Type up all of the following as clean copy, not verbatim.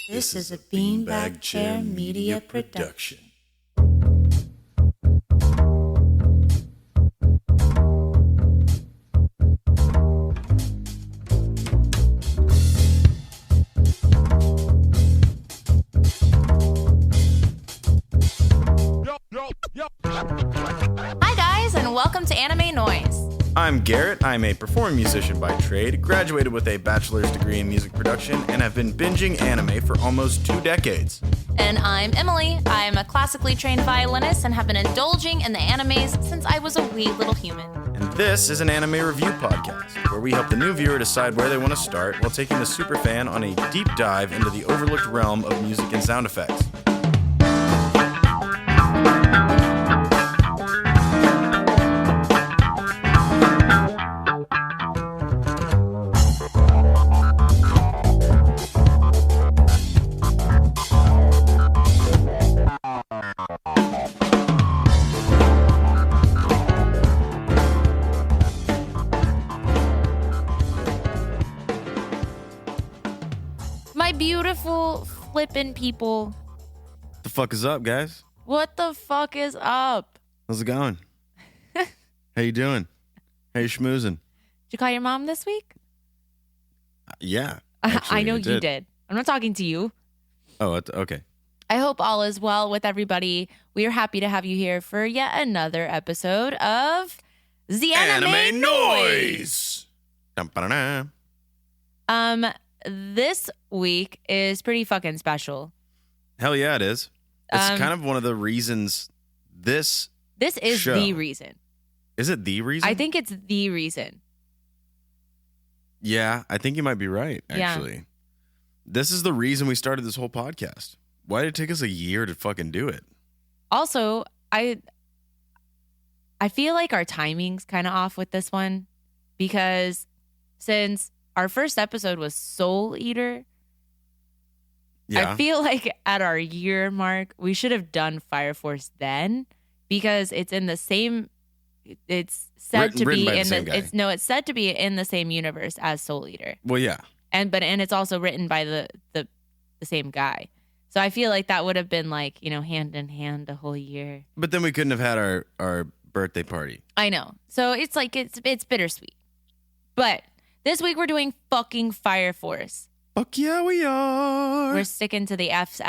This is a Beanbag Chair Media production. Hi guys, and welcome to Anime Noise. I'm Garrett. I'm a performing musician by trade, graduated with a bachelor's degree in music production, and have been binging anime for almost 2 decades. And I'm Emily. I'm a classically trained violinist and have been indulging in the animes since I was a wee little human. And this is an anime review podcast, where we help the new viewer decide where they want to start while taking the superfan on a deep dive into the overlooked realm of music and sound effects. My beautiful flippin' people. The fuck is up, guys? What the fuck is up? How's it going? How you doing? How you schmoozing? Did you call your mom this week? Yeah. I know you did. I'm not talking to you. Oh, okay. I hope all is well with everybody. We are happy to have you here for yet another episode of The Anime Noise. Dum-ba-da-da. This week is pretty fucking special. Hell yeah, it is. It's kind of one of the reasons this is show. The reason. Is it the reason? I think it's the reason. Yeah, I think you might be right, actually. Yeah. This is the reason we started this whole podcast. Why did it take us a year to fucking do it? Also, I feel like our timing's kind of off with this one because since our first episode was Soul Eater, yeah. I feel like at our year mark, we should have done Fire Force then because it's in the same. It's said to be in the. It's said to be in the same universe as Soul Eater. Well, yeah, and it's also written by the same guy. So I feel like that would have been like, hand in hand the whole year. But then we couldn't have had our birthday party. I know. So it's like it's bittersweet. But this week we're doing fucking Fire Force. Fuck yeah, we are. We're sticking to the F's,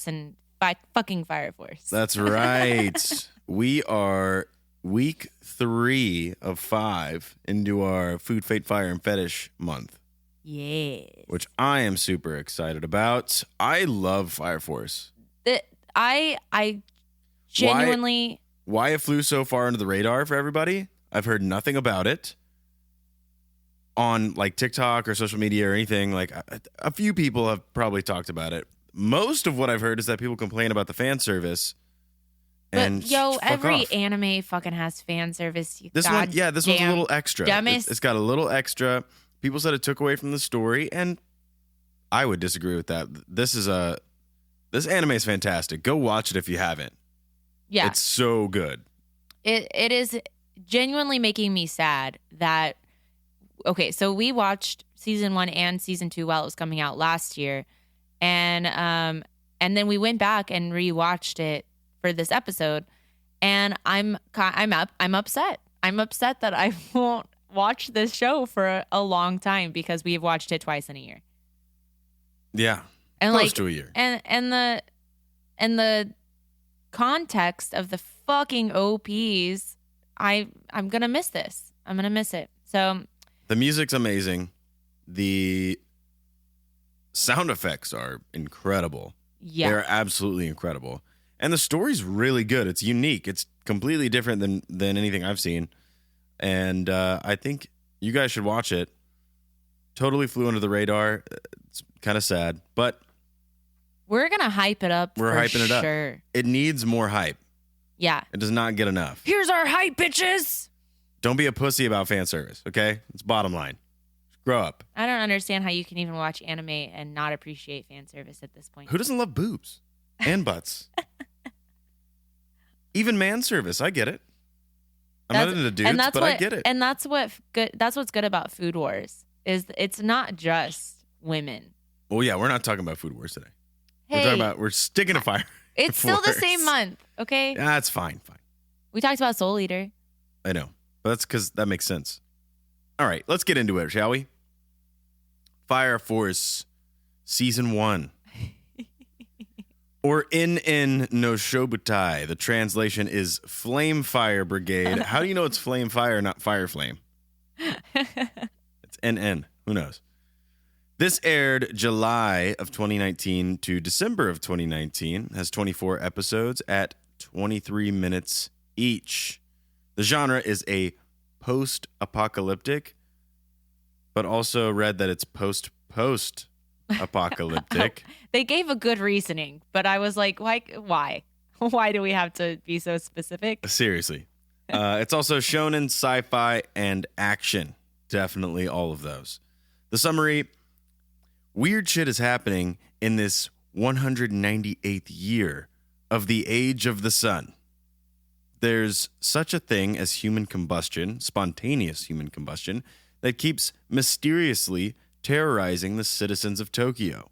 and fucking Fire Force. That's right. We are week 3 of 5 into our Food, Fate, Fire, and Fetish month. Yes. Which I am super excited about. I love Fire Force. I genuinely... Why it flew so far under the radar for everybody? I've heard nothing about it on like TikTok or social media or anything. Like a few people have probably talked about it. Most of what I've heard is that people complain about the fan service. And but every anime fucking has fan service. This one's a little extra. It's got a little extra. People said it took away from the story, and I would disagree with that. This anime is fantastic. Go watch it if you haven't. Yeah, it's so good. It is genuinely making me sad that. Okay, so we watched season 1 and season 2 while it was coming out last year, and then we went back and rewatched it for this episode, and I'm upset. I'm upset that I won't watch this show for a long time because we've watched it twice in a year. Yeah, and close to a year. And the context of the fucking OPs, I'm gonna miss this. I'm gonna miss it. So. The music's amazing. The sound effects are incredible. Yeah. They're absolutely incredible. And the story's really good. It's unique. It's completely different than anything I've seen. And I think you guys should watch it. Totally flew under the radar. It's kind of sad, but we're going to hype it up. We're hyping it up. Sure. It needs more hype. Yeah. It does not get enough. Here's our hype, bitches. Don't be a pussy about fan service, okay? It's bottom line. Grow up. I don't understand how you can even watch anime and not appreciate fan service at this point. Who doesn't love boobs and butts? Even man service, I get it. I'm not into dudes, but I get it. And that's what's good about Food Wars is it's not just women. Well, yeah, we're not talking about Food Wars today. Hey, we're sticking to Fire. it's still the Force. same month, okay? That's fine. We talked about Soul Eater. I know, but that's because that makes sense. All right, let's get into it, shall we? Fire Force Season 1. Or In no Shobutai. The translation is Flame Fire Brigade. How do you know it's Flame Fire, not Fire Flame? It's NN. Who knows? This aired July of 2019 to December of 2019. Has 24 episodes at 23 minutes each. The genre is a post-apocalyptic, but also read that it's post-apocalyptic. They gave a good reasoning, but I was like, why? Why do we have to be so specific? Seriously. It's also shonen, sci-fi, and action. Definitely all of those. The summary: weird shit is happening in this 198th year of the age of the sun. There's such a thing as human combustion, spontaneous human combustion, that keeps mysteriously terrorizing the citizens of Tokyo.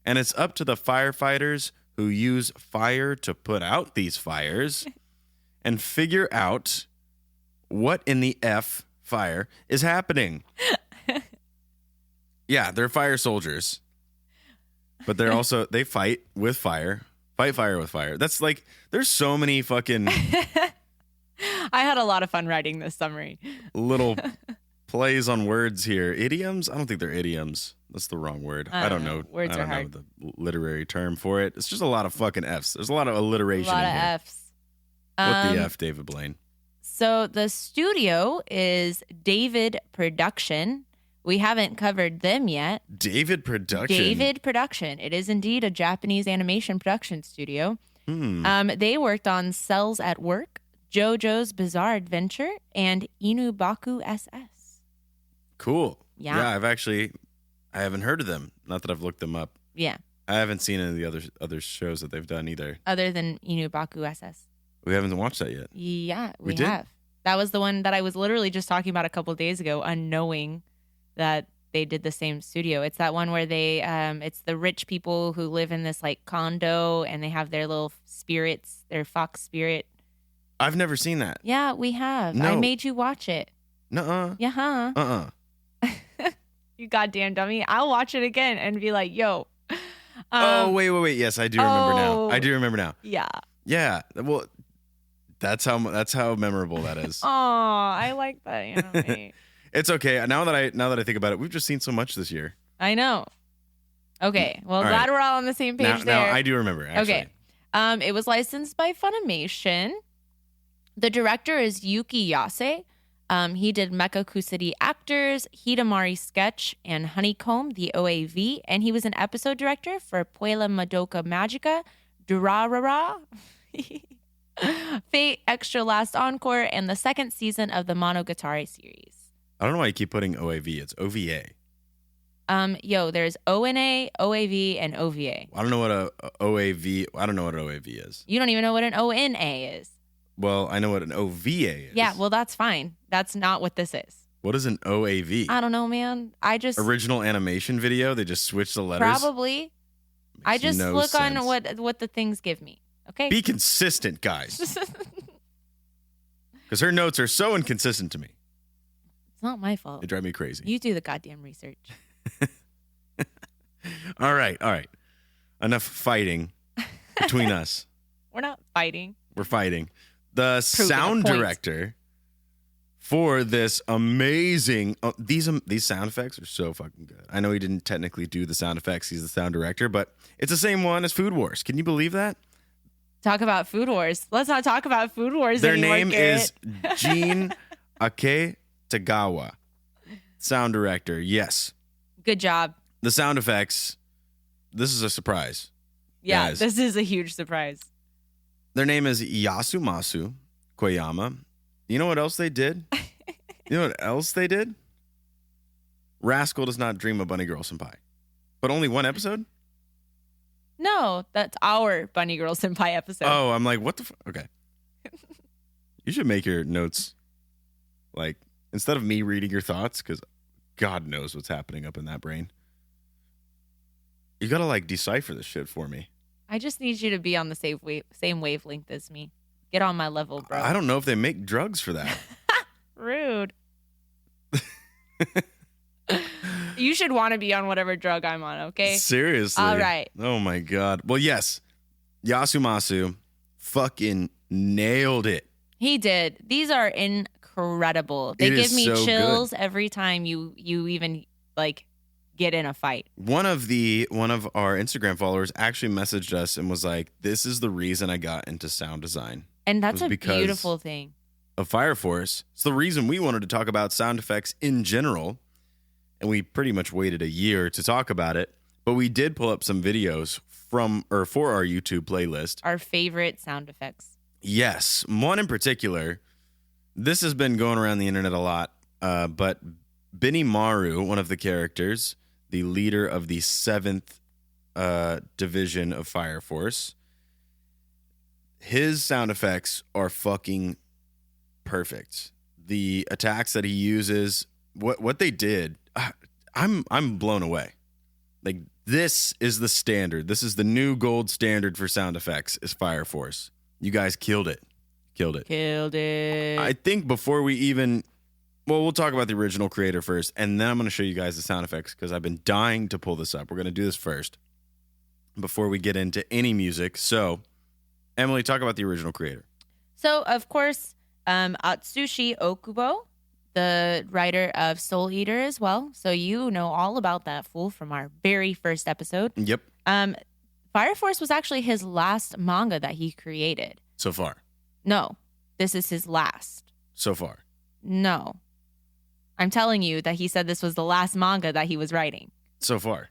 And it's up to the firefighters who use fire to put out these fires and figure out what in the F fire is happening. Yeah, they're fire soldiers. But they're also, they fight with fire. Fight fire with fire. That's like, there's so many fucking I had a lot of fun writing this summary. little plays on words here. Idioms? I don't think they're idioms. That's the wrong word. I don't know. Words I don't are know hard. the literary term for it. It's just a lot of fucking F's. There's a lot of alliteration A lot in of here. F's. What the F, David Blaine? So the studio is David Production. We haven't covered them yet. David Production. David Production. It is indeed a Japanese animation production studio. They worked on Cells at Work, JoJo's Bizarre Adventure, and Inubaku SS. Cool. Yeah. I haven't heard of them. Not that I've looked them up. Yeah. I haven't seen any of the other shows that they've done either. Other than Inubaku SS. We haven't watched that yet. Yeah, we did? have. That was the one that I was literally just talking about a couple of days ago, unknowing that they did the same studio. It's that one where they, it's the rich people who live in this like condo and they have their little spirits, their fox spirit. I've never seen that. Yeah, we have. No. I made you watch it. Nuh-uh. Yeah, huh? Uh-uh. You goddamn dummy. I'll watch it again and be like, yo. Oh, wait. Yes, I do remember now. I do remember now. Yeah. Yeah. Well, that's how memorable that is. Oh, I like that anime. It's okay. Now that I think about it, we've just seen so much this year. I know. Okay. Well, All glad right. we're all on the same page Now there. I do remember, actually. Okay. It was licensed by Funimation. The director is Yuki Yase. He did Mekaku City Actors, Hidamari Sketch, and Honeycomb, the OAV. And he was an episode director for Puella Madoka Magica, Durarara, Fate Extra Last Encore, and the second season of the Monogatari series. I don't know why you keep putting OAV. It's OVA. There's ONA, OAV, and OVA. I don't know what a OAV. I don't know what an OAV is. You don't even know what an ONA is. Well, I know what an OVA is. Yeah, well, that's fine. That's not what this is. What is an OAV? I don't know, man. I just Original animation video. They just switch the letters. probably. I Makes just no look sense. on what the things give me. Okay. Be consistent, guys. Because her notes are so inconsistent to me. It's not my fault. They drive me crazy. You do the goddamn research. All right. Enough fighting between us. We're not fighting. We're fighting. The Proving sound a point. director for this amazing these sound effects are so fucking good. I know he didn't technically do the sound effects. He's the sound director, but it's the same one as Food Wars. Can you believe that? Talk about Food Wars. Let's not talk about Food Wars Their anymore, name Garrett. is Jin Ake Tagawa. Sound director. Yes. Good job. The sound effects. This is a surprise. Yeah, Guys. this is a huge surprise. Their name is Yasumasu Koyama. You know what else they did? You know what else they did? Rascal Does Not Dream of Bunny Girl Senpai. But only one episode? No, that's our Bunny Girl Senpai episode. Oh, I'm like, what the Okay. You should make your notes, like, instead of me reading your thoughts, because God knows what's happening up in that brain. You gotta, like, decipher this shit for me. I just need you to be on the same wavelength as me. Get on my level, bro. I don't know if they make drugs for that. Rude. You should want to be on whatever drug I'm on, okay? Seriously. All right. Oh my God. Well, yes. Yasumasu fucking nailed it. He did. These are incredible. They It give is me so chills good. every time you even like get in a fight. One of our Instagram followers actually messaged us and was like, "This is the reason I got into sound design." And that's Was a because beautiful thing. Of Fire Force. It's the reason we wanted to talk about sound effects in general. And we pretty much waited a year to talk about it. But we did pull up some videos for our YouTube playlist. Our favorite sound effects. Yes. One in particular. This has been going around the internet a lot. But Benimaru, one of the characters, the leader of the 7th division of Fire Force, his sound effects are fucking perfect. The attacks that he uses, what they did, I'm blown away. Like, this is the standard. This is the new gold standard for sound effects is Fire Force. You guys killed it. Killed it. I think before we even, we'll talk about the original creator first, and then I'm going to show you guys the sound effects because I've been dying to pull this up. We're going to do this first before we get into any music. So, Emily, talk about the original creator. So, of course, Atsushi Okubo, the writer of Soul Eater as well. So you know all about that fool from our very first episode. Yep. Fire Force was actually his last manga that he created. So far. No, this is his last. So far. No. I'm telling you that he said this was the last manga that he was writing. So far.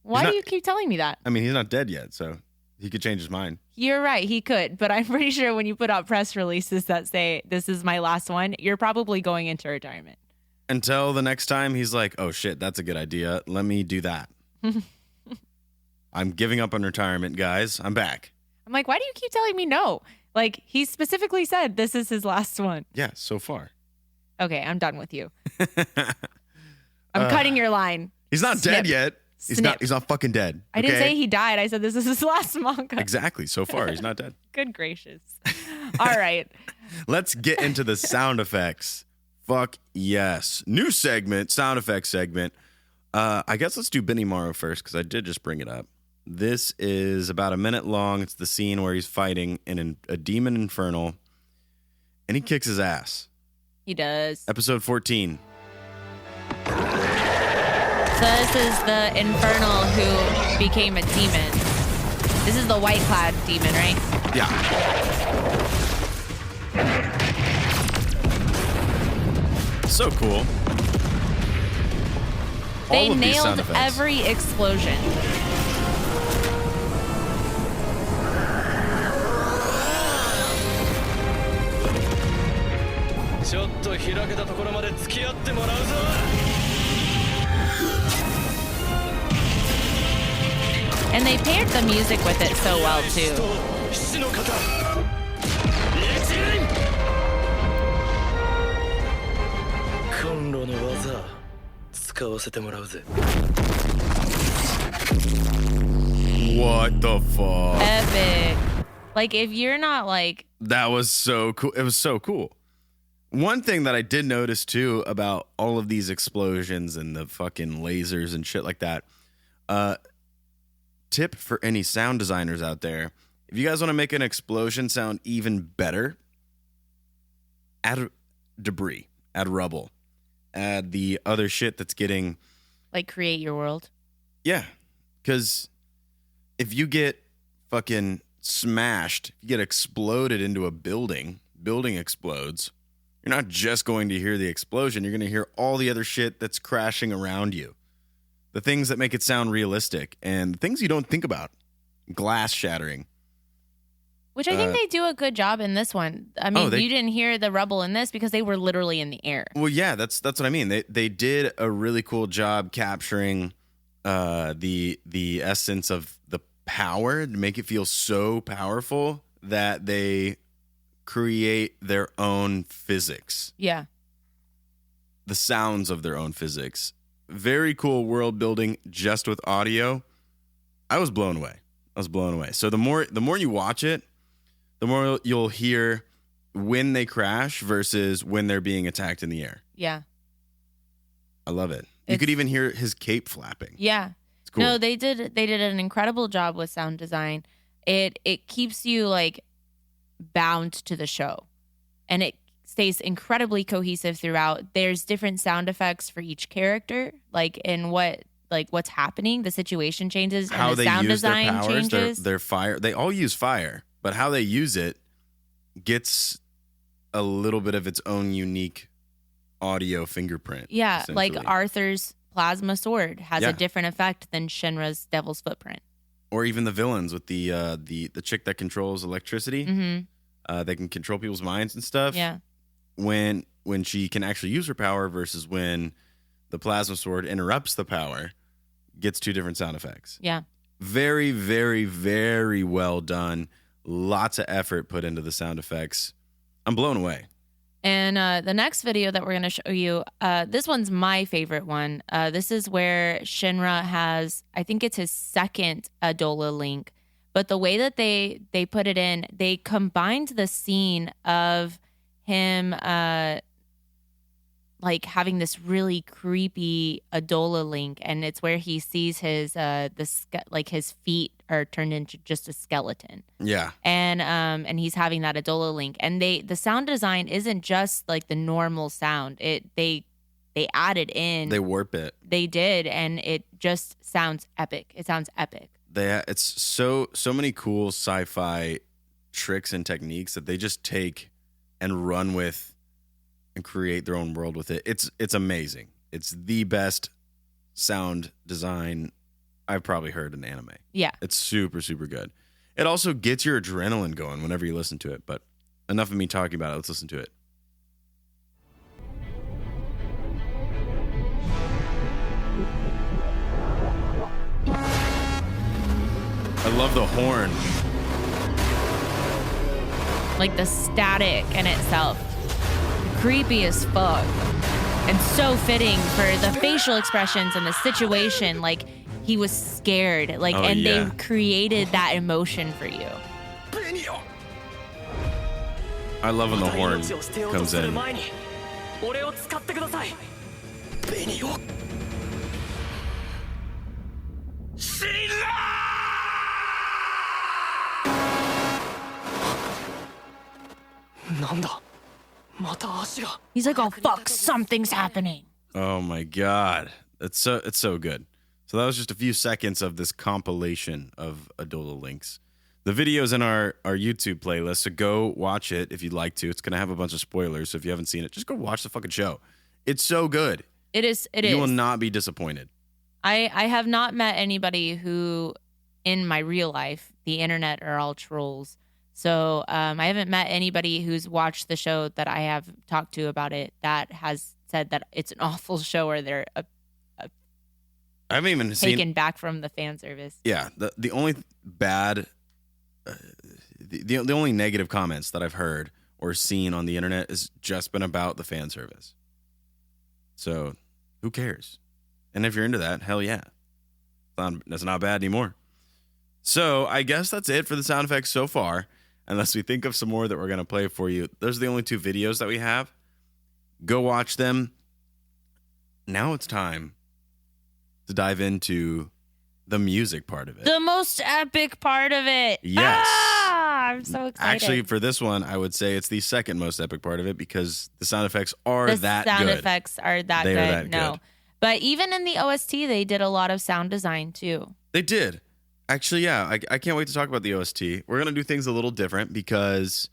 Why do you keep telling me that? I mean, he's not dead yet, so he could change his mind. You're right, he could. But I'm pretty sure when you put out press releases that say, this is my last one, you're probably going into retirement. Until the next time he's like, oh shit, that's a good idea. Let me do that. I'm giving up on retirement, guys. I'm back. I'm like, why do you keep telling me no? Like, he specifically said this is his last one. Yeah, so far. Okay, I'm done with you. I'm cutting your line. He's not dead yet. He's not fucking dead. I didn't say he died. I said this is his last manga. Exactly. So far, he's not dead. Good gracious. All right. Let's get into the sound effects. Fuck yes. New segment, sound effects segment. I guess let's do Benimaru first because I did just bring it up. This is about a minute long. It's the scene where he's fighting in a demon infernal, and he kicks his ass. He does. Episode 14. So this is the infernal who became a demon. This is the white-clad demon, right? Yeah. So cool. They All of these sound nailed effects. every explosion. And they paired the music with it so well, too. What the fuck? Epic. Like, if you're not like... That was so cool. It was so cool. One thing that I did notice, too, about all of these explosions and the fucking lasers and shit like that, tip for any sound designers out there, if you guys want to make an explosion sound even better, add debris, add rubble, add the other shit that's getting... Like, create your world. Yeah, because if you get fucking smashed, if you get exploded into a building explodes, you're not just going to hear the explosion, you're going to hear all the other shit that's crashing around you. The things that make it sound realistic and things you don't think about. Glass shattering. Which I think they do a good job in this one. I mean, you didn't hear the rubble in this because they were literally in the air. Well, yeah, that's what I mean. They did a really cool job capturing the essence of the power to make it feel so powerful that they create their own physics. Yeah. The sounds of their own physics. Very cool world building just with audio. I was blown away. I was blown away. So the more you watch it, the more you'll hear when they crash versus when they're being attacked in the air. Yeah. I love it. You could even hear his cape flapping. Yeah. It's cool. No, they did an incredible job with sound design. It keeps you like bound to the show. And it stays incredibly cohesive throughout. There's different sound effects for each character, like in what's happening, the situation changes, and how the they sound use design their powers, changes. their fire. They all use fire, but how they use it gets a little bit of its own unique audio fingerprint. Yeah, like essentially. Arthur's plasma sword has Yeah. a different effect than Shinra's devil's footprint. Or even the villains with the chick that controls electricity. Mm-hmm. They can control people's minds and stuff. Yeah. When she can actually use her power versus when the plasma sword interrupts the power, gets two different sound effects. Yeah. Very, very, very well done. Lots of effort put into the sound effects. I'm blown away. And the next video that we're going to show you, this one's my favorite one. This is where Shinra has, I think it's his second Adola link. But the way that they put it in, they combined the scene of him like having this really creepy Adola link, and it's where he sees his his feet are turned into just a skeleton. Yeah. And he's having that Adola link, and the sound design isn't just like the normal sound. They added in, They warp it. they did, and it just sounds epic. It sounds epic. It's so many cool sci-fi tricks and techniques that they just take and run with and create their own world with it. It's amazing. It's the best sound design I've probably heard in anime. Yeah. It's super, super good. It also gets your adrenaline going whenever you listen to it. But enough of me talking about it. Let's listen to it. I love the horn. Like the static in itself. Creepy as fuck. And so fitting for the facial expressions and the situation. Like he was scared. Like, Oh, and yeah. they created that emotion for you. I love when the horn comes in. He's like, oh fuck, something's happening. Oh my god. It's so good. So that was just a few seconds of this compilation of Adola links. The video's in our YouTube playlist, so go watch it if you'd like to. It's gonna have a bunch of spoilers, so if you haven't seen it, just go watch the fucking show. It's so good. It is. You will not be disappointed. I have not met anybody who, in my real life, the internet are all trolls. So I haven't met anybody who's watched the show that I have talked to about it that has said that it's an awful show or they're I haven't even taken back from the fan service. Yeah, the only bad, the only negative comments that I've heard or seen on the internet has just been about the fan service. So, who cares? And if you're into that, hell yeah, that's not bad anymore. So I guess that's it for the sound effects so far. Unless we think of some more that we're gonna play for you. Those are the only two videos that we have. Go watch them. Now it's time to dive into the music part of it. The most epic part of it. Yes. I'm so excited. Actually, for this one, I would say it's the second most epic part of it because the sound effects are the that sound good. effects are that They good. are that No. good. But even in the OST, they did a lot of sound design too. They did. Actually, yeah. I can't wait to talk about the OST. We're going to do things a little different because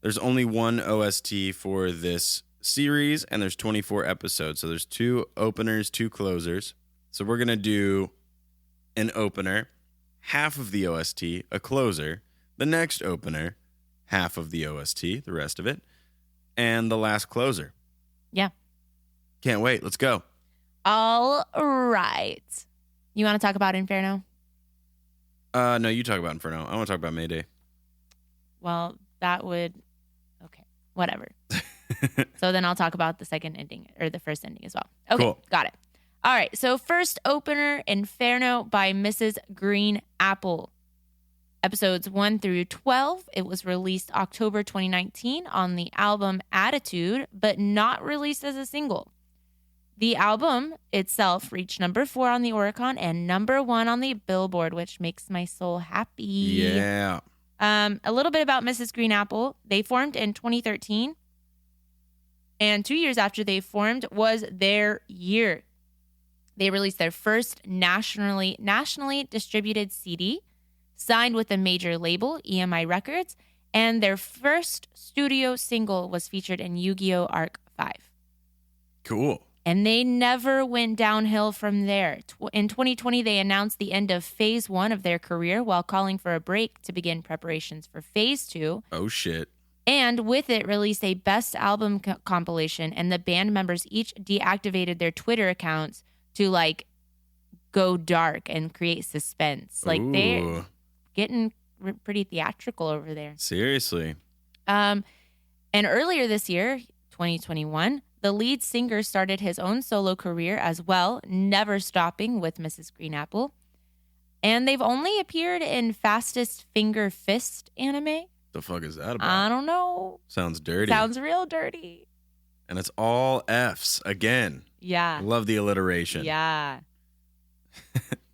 there's only one OST for this series and there's 24 episodes. So there's 2 openers, 2 closers. So we're going to do an opener, half of the OST, a closer, the next opener, half of the OST, the rest of it, and the last closer. Yeah. Can't wait. Let's go. All right. You want to talk about Inferno? No, you talk about Inferno. I want to talk about Mayday. Well, that would... Okay. Whatever. So then I'll talk about the second ending or the first ending as well. Okay. Cool. Got it. All right. So first opener, Inferno by Mrs. Green Apple. Episodes 1 through 12, it was released October 2019 on the album Attitude, but not released as a single. The album itself reached number 4 on the Oricon and number 1 on the Billboard, which makes my soul happy. Yeah. A little bit about Mrs. Green Apple. They formed in 2013, and 2 years after they formed was their year. They released their first nationally distributed CD, signed with a major label, EMI Records, and their first studio single was featured in Yu-Gi-Oh! Arc 5. Cool. And they never went downhill from there. In 2020, they announced the end of Phase 1 of their career while calling for a break to begin preparations for Phase 2. Oh, shit. And with it, released a best album compilation, and the band members each deactivated their Twitter accounts to, like, go dark and create suspense. Like, they're getting pretty theatrical over there. Seriously. And earlier this year, 2021, the lead singer started his own solo career as well, never stopping with Mrs. Green Apple. And they've only appeared in Fastest Finger Fist anime. The fuck is that about? I don't know. Sounds dirty. Sounds real dirty. And it's all F's again. Yeah. I love the alliteration. Yeah.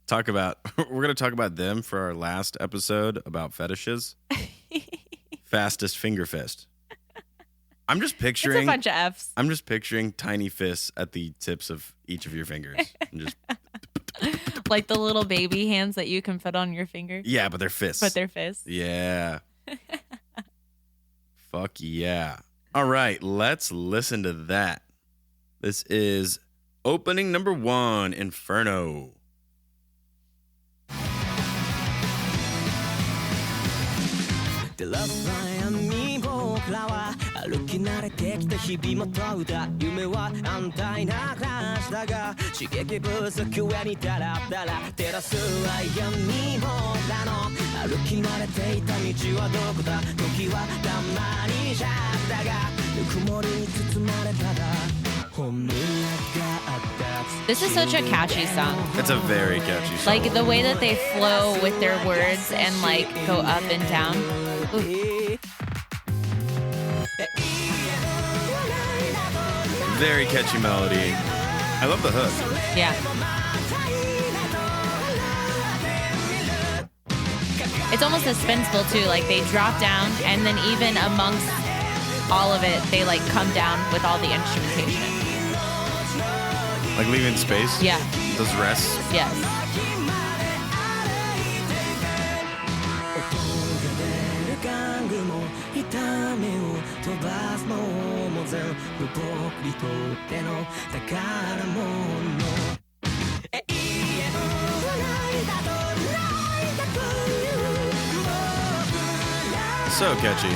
We're going to talk about them for our last episode about fetishes. Fastest Finger Fist. I'm just picturing It's a bunch of F's. I'm just picturing tiny fists at the tips of each of your fingers. And just Like the little baby hands that you can put on your finger. yeah, but they're fists. But they're fists. Yeah. Fuck yeah. All right, let's listen to that. This is opening number 1, Inferno. 照らす闇僕らは歩き慣れてきた日々も問うた夢は安泰な暮らしだが刺激不足上にダラダラ照らすは闇僕らの歩き慣れていた道はどこだ時はたまにシャッだがぬくもりに包まれたら本音があった This is such a catchy song. It's a very catchy song. Like the way that they flow with their words and like go up and down. Ooh. Very catchy melody. I love the hook. Yeah. It's almost suspenseful too. Like they drop down and then even amongst all of it, they like come down with all the instrumentation. Like leaving space? Yeah. Those rests? Yes. So catchy.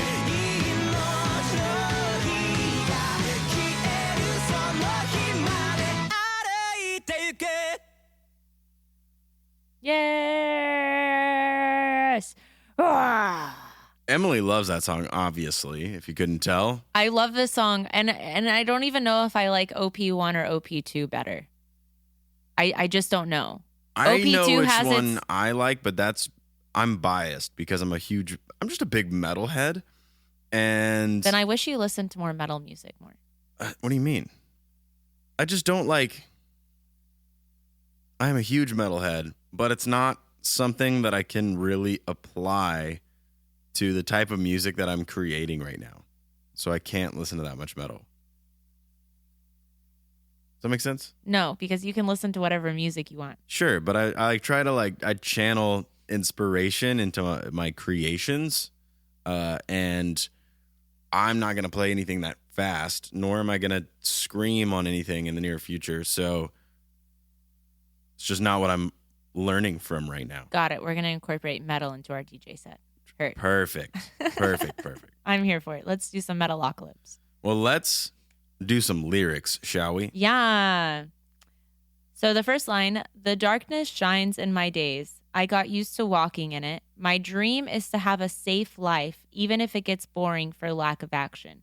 Yes. Ah. Emily loves that song, obviously, if you couldn't tell. I love this song, and I don't even know if I like OP1 or OP2 better. I just don't know. I know OP2 which has one its- I like, but I'm biased because I'm just a big metalhead. And Then I wish you listened to more metal music more. what do you mean? I just don't like. I am a huge metalhead, but it's not something that I can really apply to the type of music that I'm creating right now. So I can't listen to that much metal. Does that make sense? No, because you can listen to whatever music you want. Sure, but I try to I channel inspiration into my creations, and I'm not gonna play anything that fast, nor am I gonna scream on anything in the near future. So it's just not what I'm learning from right now. Got it. We're going to incorporate metal into our DJ set. Heard. Perfect. I'm here for it. Let's do some metalocalypse. Well, let's do some lyrics, shall we? Yeah. So the first line, the darkness shines in my days. I got used to walking in it. My dream is to have a safe life, even if it gets boring for lack of action.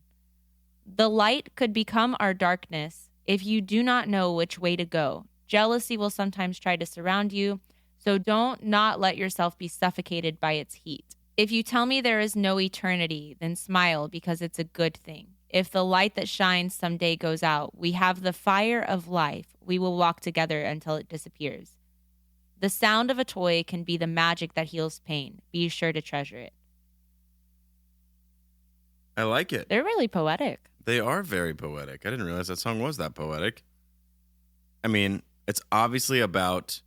The light could become our darkness if you do not know which way to go. Jealousy will sometimes try to surround you, So don't not let yourself be suffocated by its heat. If you tell me there is no eternity, then smile because it's a good thing. If the light that shines someday goes out, we have the fire of life. We will walk together until it disappears. The sound of a toy can be the magic that heals pain. Be sure to treasure it. I like it. They're really poetic. They are very poetic. I didn't realize that song was that poetic. I mean, it's obviously about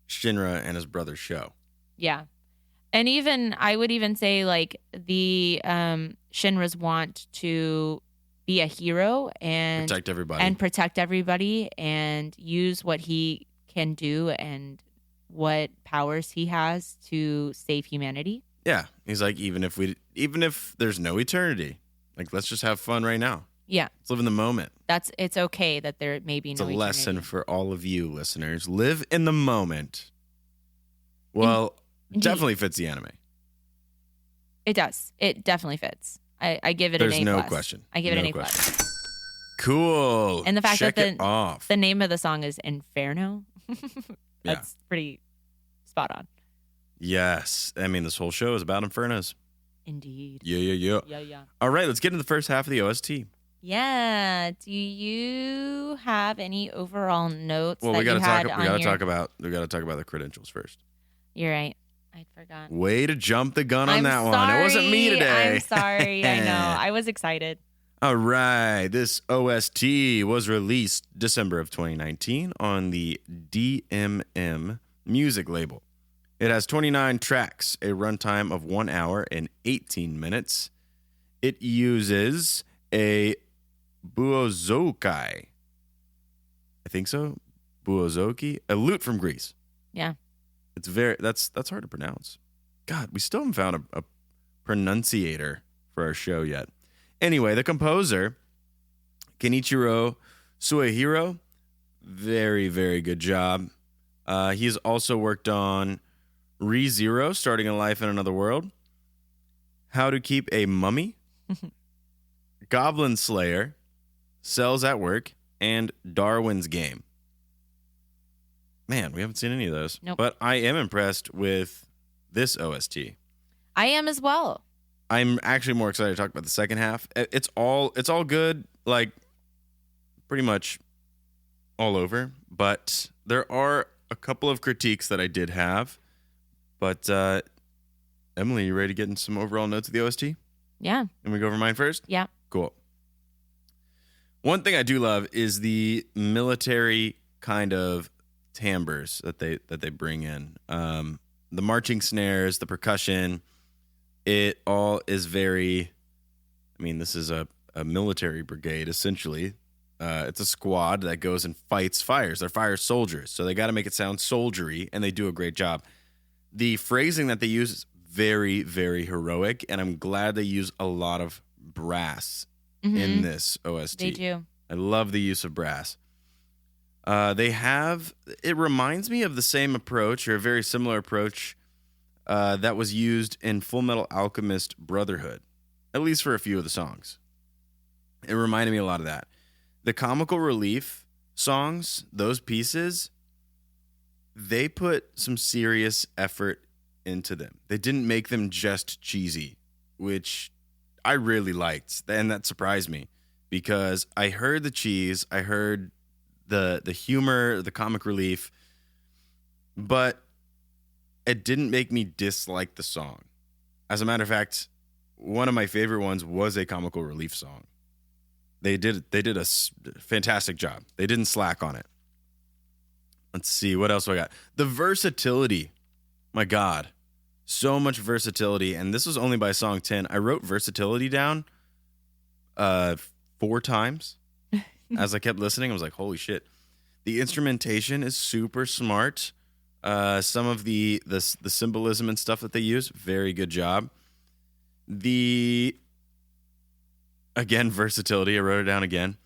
Shinra and his brother's show. Yeah. And even, I would even say, like, the Shinra's want to be a hero and protect everybody and use what he can do and what powers he has to save humanity. Yeah. He's like, even if there's no eternity, like, let's just have fun right now. Yeah. Let's live in the moment. It's okay that there may be no eternity. It's a lesson for all of you listeners. Live in the moment. Well, definitely fits the anime. It does. It definitely fits. I give it an A+. There's no question. I give it an A+. Cool. And the fact Check that it off. the name of the song is Inferno, that's pretty spot on. Yes. I mean, this whole show is about infernos. Indeed. Yeah. All right, let's get into the first half of the OST. Yeah. Do you have any overall notes? Well, that we got to you talk about the credentials first. You're right. I forgot. Way to jump the gun on that one. It wasn't me today. I'm sorry. I know. I was excited. All right. This OST was released December of 2019 on the DMM music label. It has 29 tracks, a runtime of 1 hour and 18 minutes. It uses a buozokai. I think so. Buozoki, a lute from Greece. Yeah. It's that's hard to pronounce. God, we still haven't found a pronunciator for our show yet. Anyway, the composer, Kenichiro Suehiro, very, very good job. He's also worked on ReZero, Starting a Life in Another World, How to Keep a Mummy, Goblin Slayer, Cells at Work, and Darwin's Game. Man, we haven't seen any of those. Nope. But I am impressed with this OST. I am as well. I'm actually more excited to talk about the second half. It's all good, like pretty much all over. But there are a couple of critiques that I did have. But Emily, you ready to get in some overall notes of the OST? Yeah. And we go over mine first? Yeah. Cool. One thing I do love is the military kind of timbres that they bring in. The marching snares, the percussion, it all is very, I mean, this is a military brigade, essentially. It's a squad that goes and fights fires. They're fire soldiers, so they got to make it sound soldiery, and they do a great job. The phrasing that they use is very, very heroic, and I'm glad they use a lot of brass in this OST. They do. I love the use of brass. It reminds me of the same approach, or a very similar approach, that was used in Full Metal Alchemist Brotherhood, at least for a few of the songs. It reminded me a lot of that. The comical relief songs, those pieces, they put some serious effort into them. They didn't make them just cheesy, which I really liked, and that surprised me because I heard the cheese, I heard the humor, the comic relief, but it didn't make me dislike the song. As a matter of fact, one of my favorite ones was a comical relief song. They did a fantastic job. They didn't slack on it. Let's see, what else do I got? The versatility. My God. So much versatility. And this was only by song 10. I wrote versatility down 4 times. As I kept listening, I was like, holy shit. The instrumentation is super smart. Some of the symbolism and stuff that they use, very good job. Again, versatility. I wrote it down again.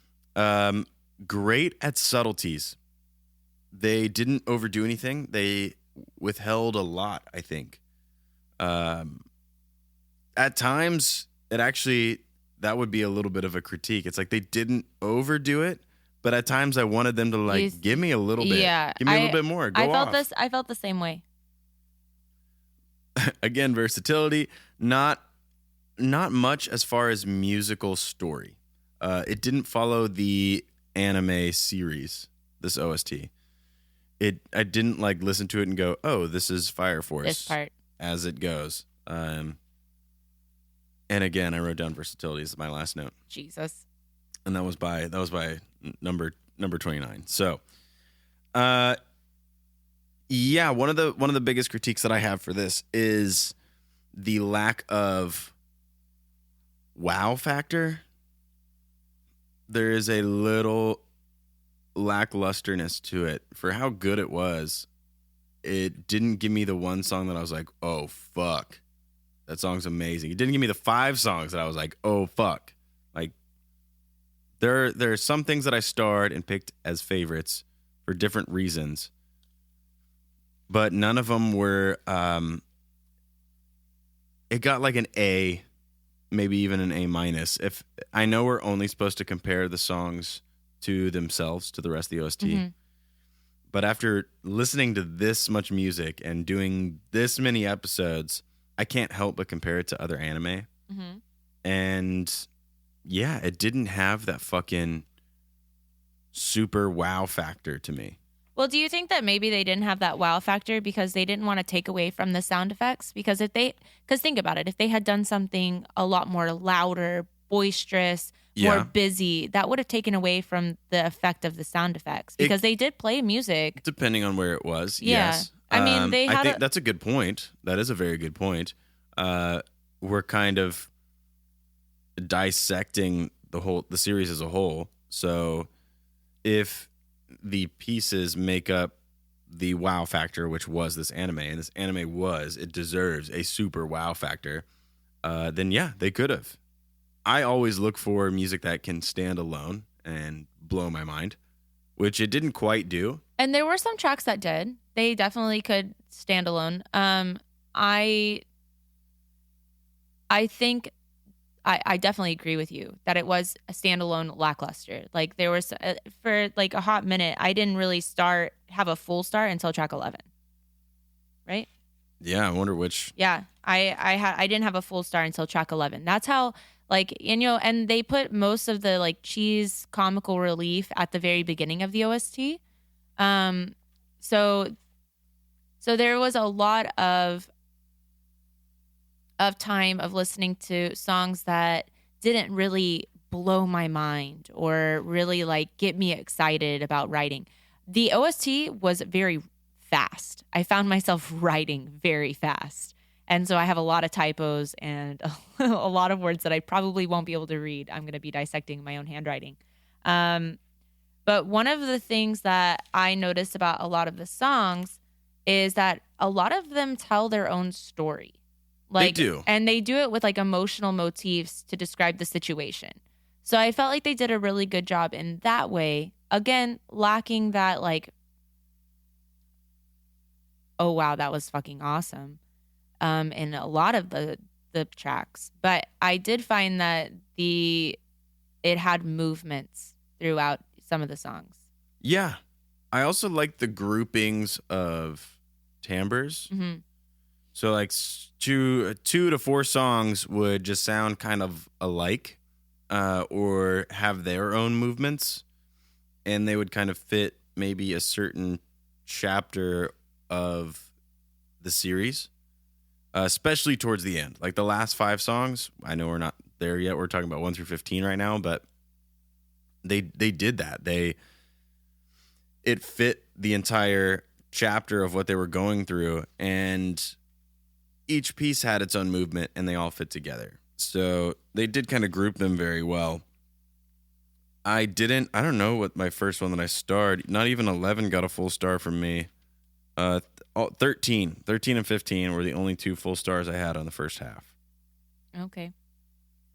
Great at subtleties. They didn't overdo anything. They withheld a lot, I think. At times, that would be a little bit of a critique. It's like they didn't overdo it, but at times I wanted them to like give me a little bit. Yeah, Give me a little bit more. Go off. I felt the same way. Again, versatility, not much as far as musical story. It didn't follow the anime series, this OST. I didn't like listen to it and go, oh, this is Fire Force. This part. As it goes. And again, I wrote down versatility as my last note. Jesus. And that was by number 29. So, yeah, one of the biggest critiques that I have for this is the lack of wow factor. There is a little lacklusterness to it. For how good it was, it didn't give me the one song that I was like, oh fuck, that song's amazing. It didn't give me the 5 songs that I was like, oh fuck. Like there are some things that I starred and picked as favorites for different reasons, but none of them were it got like an A, maybe even an A-. If I know we're only supposed to compare the songs to themselves, to the rest of the OST. Mm-hmm. But after listening to this much music and doing this many episodes, I can't help but compare it to other anime. Mm-hmm. And yeah, it didn't have that fucking super wow factor to me. Well, do you think that maybe they didn't have that wow factor because they didn't want to take away from the sound effects? Because think about it, if they had done something a lot more louder, boisterous, more busy, that would have taken away from the effect of the sound effects, because they did play music. Depending on where it was, yeah. Yes. I mean, I think that's a good point. That is a very good point. We're kind of dissecting the series as a whole. So if the pieces make up the wow factor, which was this anime, and this anime it deserves a super wow factor, then yeah, they could have. I always look for music that can stand alone and blow my mind, which it didn't quite do. And there were some tracks that did. They definitely could stand alone. I think I definitely agree with you that it was a standalone lackluster. Like there was for like a hot minute, I didn't really have a full start until track 11. Right? Yeah, I wonder which. Yeah, I didn't have a full start until track 11. That's how. Like, and they put most of the like cheese comical relief at the very beginning of the OST. So there was a lot of time of listening to songs that didn't really blow my mind or really like get me excited about writing. The OST was very fast. I found myself writing very fast. And so I have a lot of typos and a lot of words that I probably won't be able to read. I'm going to be dissecting my own handwriting. But one of the things that I noticed about a lot of the songs is that a lot of them tell their own story. Like, they do. And they do it with like emotional motifs to describe the situation. So I felt like they did a really good job in that way. Again, lacking that like, oh, wow, that was fucking awesome. In a lot of the tracks, but I did find that it had movements throughout some of the songs. Yeah, I also like the groupings of timbres. Mm-hmm. So like 2 to 4 songs would just sound kind of alike, or have their own movements, and they would kind of fit maybe a certain chapter of the series. Especially towards the end, like the last 5 songs. I know we're not there yet. We're talking about 1 through 15 right now, but they did that. It fit the entire chapter of what they were going through, and each piece had its own movement, and they all fit together. So they did kind of group them very well. I don't know what my first one that I starred. Not even 11 got a full star from me. 13 and 15 were the only 2 full stars I had on the first half. Okay.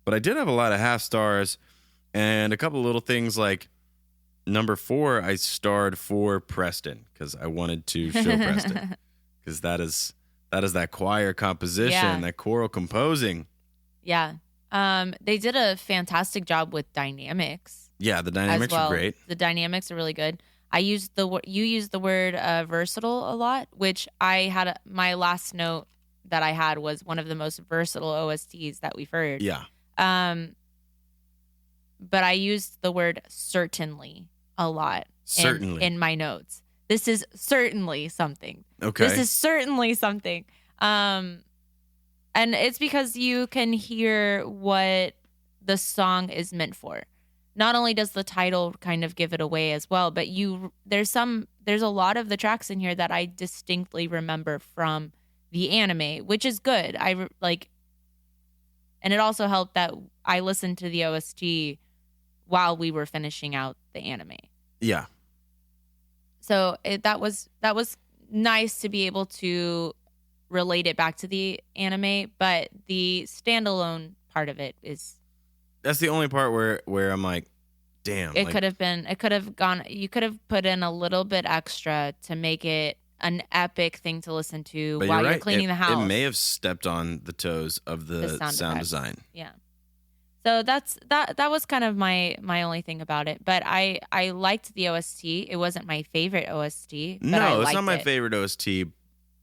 But I did have a lot of half stars and a couple little things like number 4, I starred for Preston because I wanted to show Preston, because that is that choir composition, that choral composing. Yeah. They did a fantastic job with dynamics. Yeah, the as dynamics well. are great. The dynamics are really good. You used the word versatile a lot, which my last note that I had was one of the most versatile OSTs that we've heard. Yeah. But I used the word certainly a lot Certainly. in my notes. This is certainly something. Okay. This is certainly something. And it's because you can hear what the song is meant for. Not only does the title kind of give it away as well, but there's a lot of the tracks in here that I distinctly remember from the anime, which is good. And it also helped that I listened to the OST while we were finishing out the anime. Yeah. So that was nice to be able to relate it back to the anime, but the standalone part of it is. That's the only part where I'm like, damn. You could have put in a little bit extra to make it an epic thing to listen to But while you're you're right. cleaning the house. It may have stepped on the toes of the sound effect. design. Yeah. So that was kind of my only thing about it. But I liked the OST. It wasn't my favorite OST. But No, it's liked not my it. favorite OST,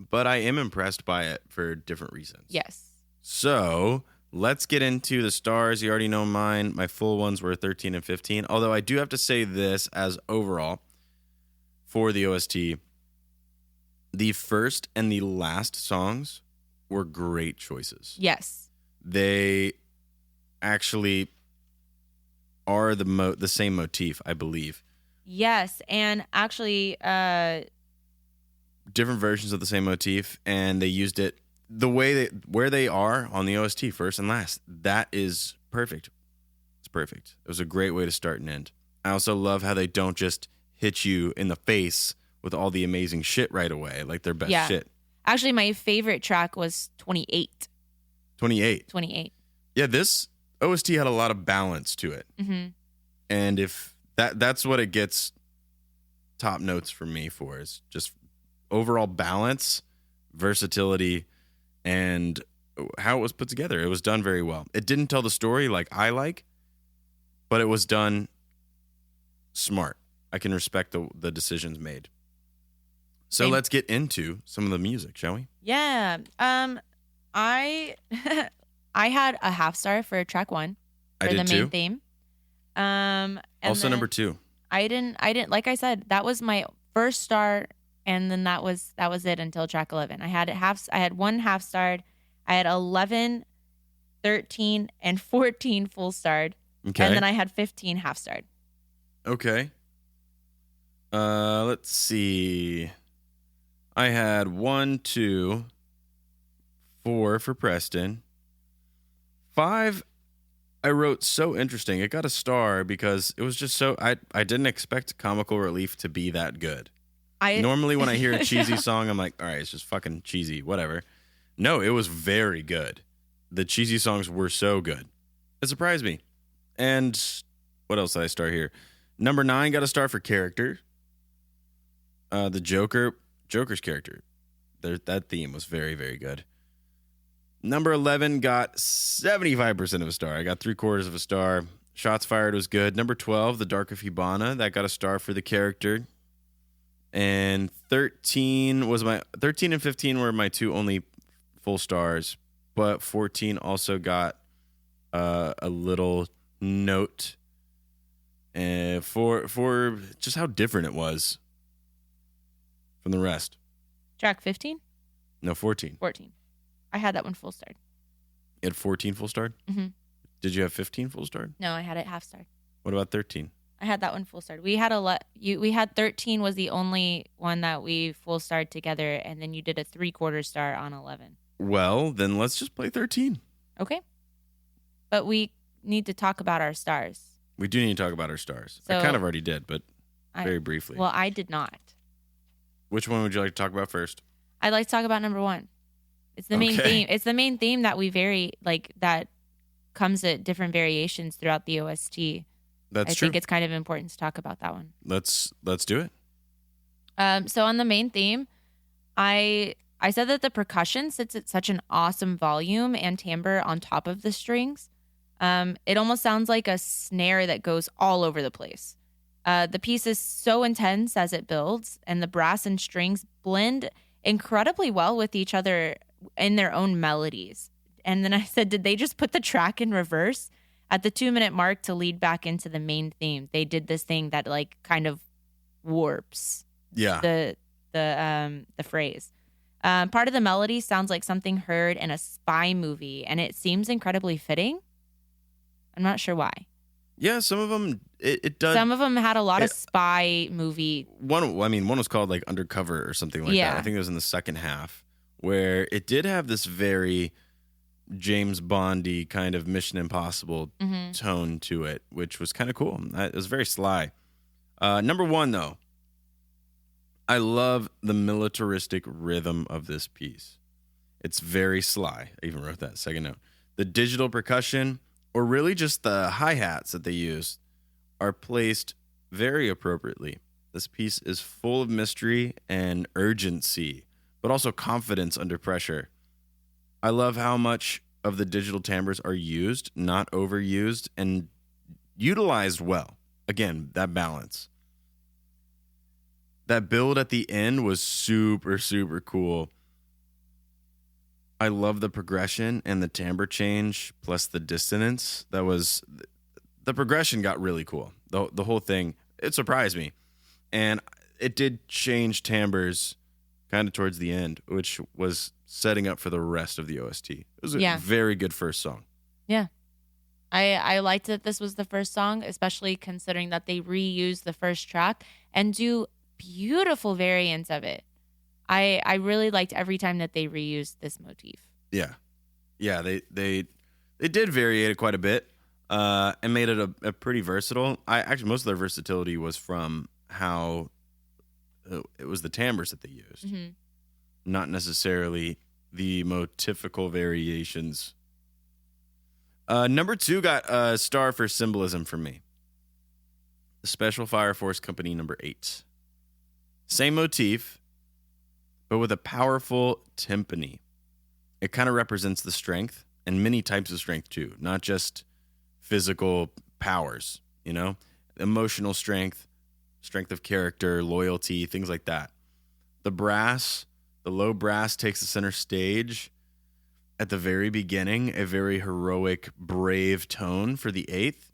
but I am impressed by it for different reasons. Yes. So let's get into the stars. You already know mine. My full ones were 13 and 15. Although I do have to say this as overall for the OST, the first and the last songs were great choices. Yes. They actually are the same motif, I believe. Yes, and actually, Different versions of the same motif, and they used it the way where they are on the OST, first and last. That is perfect. It's perfect. It was a great way to start and end. I also love how they don't just hit you in the face with all the amazing shit right away, like their best shit. Actually, my favorite track was 28. 28. 28. Yeah, this OST had a lot of balance to it. Mm-hmm. And if that's what it gets top notes from me for, is just overall balance, versatility, and how it was put together. It was done very well. It didn't tell the story like I like, but it was done smart. I can respect the decisions made. So let's get into some of the music, shall we? Yeah. I I had a half star for track 1 for the main too. theme. And Also then number 2. I didn't like I said, that was my first star, and then that was it until track 11. I had one half starred, I had 11, 13, and 14 full starred. Okay. And then I had 15 half starred. Okay. Let's see. I had 1, 2, 4 for Preston. 5, I wrote so interesting. It got a star because it was just so. I didn't expect comical relief to be that good. Normally when I hear a cheesy song, I'm like, all right, it's just fucking cheesy, whatever. No, it was very good. The cheesy songs were so good. It surprised me. And what else did I start here? Number 9 got a star for character. The Joker's character. That theme was very, very good. Number 11 got 75% of a star. I got 3/4 of a star. Shots Fired was good. Number 12, The Dark of Hibana. That got a star for the character. And 13 and 15 were my 2 only full stars. But 14 also got a little note for just how different it was from the rest. Track 15? No, 14. 14. I had that one full starred. You had 14 full starred? Mm-hmm. Did you have 15 full starred? No, I had it half starred. What about 13? I had that one full starred. We had we had 13 was the only one that we full starred together, and then you did a 3/4 star on 11. Well, then let's just play 13. Okay. But we need to talk about our stars. We do need to talk about our stars. I So, kind of already did, but very briefly. Well, I did not. Which one would you like to talk about first? I'd like to talk about number 1. It's the main theme. It's the main theme that we that comes at different variations throughout the OST. That's I true. think it's kind of important to talk about that one. Let's do it. So on the main theme, I said that the percussion sits at such an awesome volume and timbre on top of the strings. It almost sounds like a snare that goes all over the place. The piece is so intense as it builds, and the brass and strings blend incredibly well with each other in their own melodies. And then I said, did they just put the track in reverse? At the 2-minute mark to lead back into the main theme, they did this thing that like kind of warps the phrase. Part of the melody sounds like something heard in a spy movie, and it seems incredibly fitting. I'm not sure why. Yeah, some of them it does. Some of them had a lot of spy movie. One was called like Undercover or something like that. I think it was in the second half, where it did have this very James Bondy kind of Mission Impossible tone to it, which was kind of cool. It was very sly. Number 1, though, I love the militaristic rhythm of this piece. It's very sly. I even wrote that second note. The digital percussion, or really just the hi-hats that they use, are placed very appropriately. This piece is full of mystery and urgency, but also confidence under pressure. I love how much of the digital timbres are used, not overused, and utilized well. Again, that balance. That build at the end was super, super cool. I love the progression and the timbre change plus the dissonance. The progression got really cool. The whole thing, it surprised me. And it did change timbres kind of towards the end, which was setting up for the rest of the OST. It was a very good first song. Yeah. I liked that this was the first song, especially considering that they reused the first track and do beautiful variants of it. I really liked every time that they reused this motif. Yeah. Yeah, they did vary it quite a bit and made it a pretty versatile. Actually, most of their versatility was from how it was the timbres that they used, not necessarily the motifical variations. Number 2 got a star for symbolism for me. The Special Fire Force Company number 8. Same motif, but with a powerful timpani. It kind of represents the strength and many types of strength too, not just physical powers, emotional strength, strength of character, loyalty, things like that. The low brass takes the center stage at the very beginning, a very heroic, brave tone for the 8th,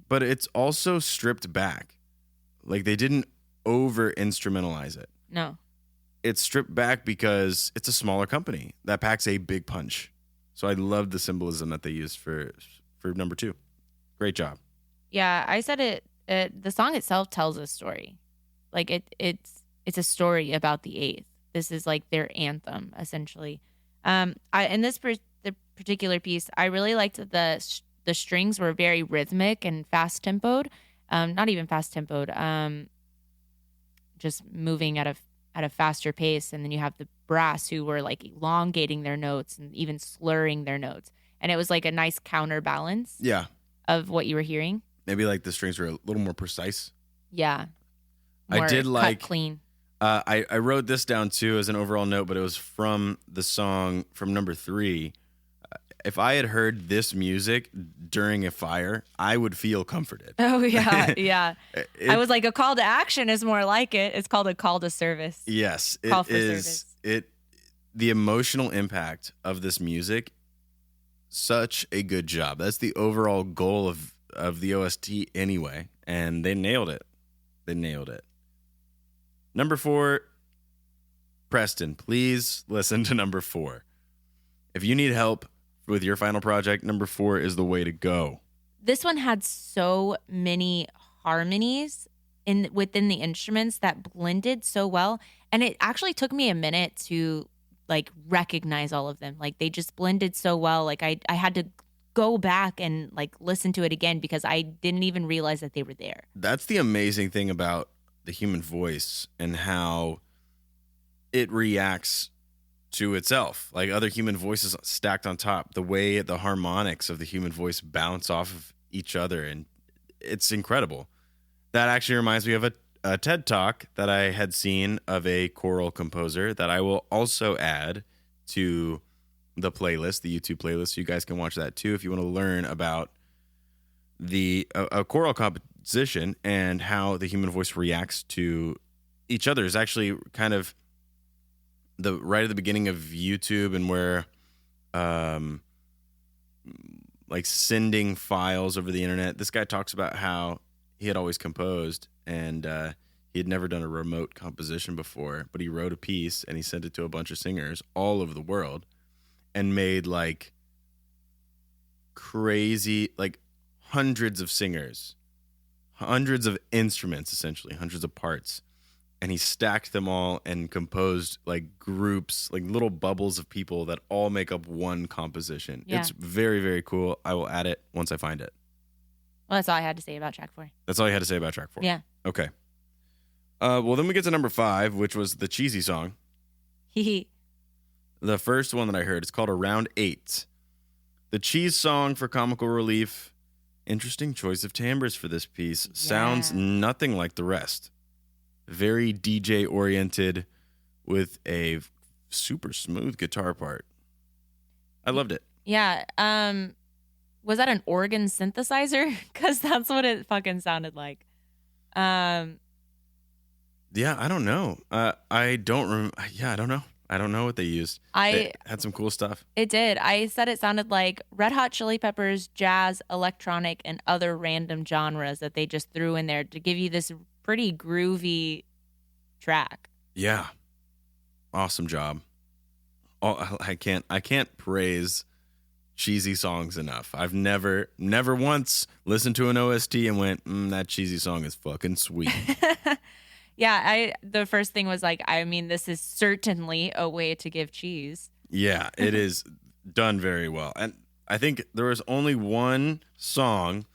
but it's also stripped back. Like they didn't over instrumentalize it. No. It's stripped back because it's a smaller company that packs a big punch. So I love the symbolism that they used for number 2. Great job. Yeah, I said it. The song itself tells a story. Like it's a story about the 8th. This is like their anthem, essentially. In this the particular piece, I really liked that the strings were very rhythmic and fast tempoed. Not even fast tempoed. Just moving at a faster pace, and then you have the brass who were like elongating their notes and even slurring their notes, and it was like a nice counterbalance. Yeah. Of what you were hearing. Maybe like the strings were a little more precise. Yeah. I did like cut clean. I wrote this down too as an overall note, but it was from the song from number 3. If I had heard this music during a fire, I would feel comforted. Oh, yeah, yeah. I was like, a call to action is more like it. It's called a call to service. Yes, it call for is. Service. The emotional impact of this music, such a good job. That's the overall goal of the OST anyway, and they nailed it. They nailed it. Number 4, Preston, please listen to number 4. If you need help with your final project, number 4 is the way to go. This one had so many harmonies within the instruments that blended so well, and it actually took me a minute to like recognize all of them. Like they just blended so well. Like I had to go back and like listen to it again because I didn't even realize that they were there. That's the amazing thing about the human voice and how it reacts to itself, like other human voices stacked on top, the way the harmonics of the human voice bounce off of each other, and it's incredible. That actually reminds me of a TED Talk that I had seen of a choral composer that I will also add to the playlist, the YouTube playlist. So you guys can watch that too if you want to learn about a choral composition and how the human voice reacts to each other is actually kind of right at the beginning of YouTube, and where like sending files over the internet. This guy talks about how he had always composed, and he had never done a remote composition before, but he wrote a piece and he sent it to a bunch of singers all over the world and made like crazy, like hundreds of singers, hundreds of instruments, essentially hundreds of parts. And he stacked them all and composed like groups, like little bubbles of people that all make up one composition. Yeah. It's very, very cool. I will add it once I find it. Well, that's all I had to say about track 4. That's all you had to say about track 4? Yeah. Okay. Well, then we get to number 5, which was the cheesy song. The first one that I heard. It's called Around 8. The cheese song for comical relief. Interesting choice of timbres for this piece. Sounds nothing like the rest. Very DJ oriented with a super smooth guitar part. I loved it. Yeah. Was that an organ synthesizer? Because that's what it fucking sounded like. Yeah, I don't know. I don't know. I don't know what they used. They had some cool stuff. It did. I said it sounded like Red Hot Chili Peppers, jazz, electronic, and other random genres that they just threw in there to give you this pretty groovy track. Yeah. Awesome job. I can't praise cheesy songs enough. I've never once listened to an OST and went, that cheesy song is fucking sweet. Yeah, the first thing was like, I mean, this is certainly a way to give cheese. Yeah, it is done very well. And I think there was only one song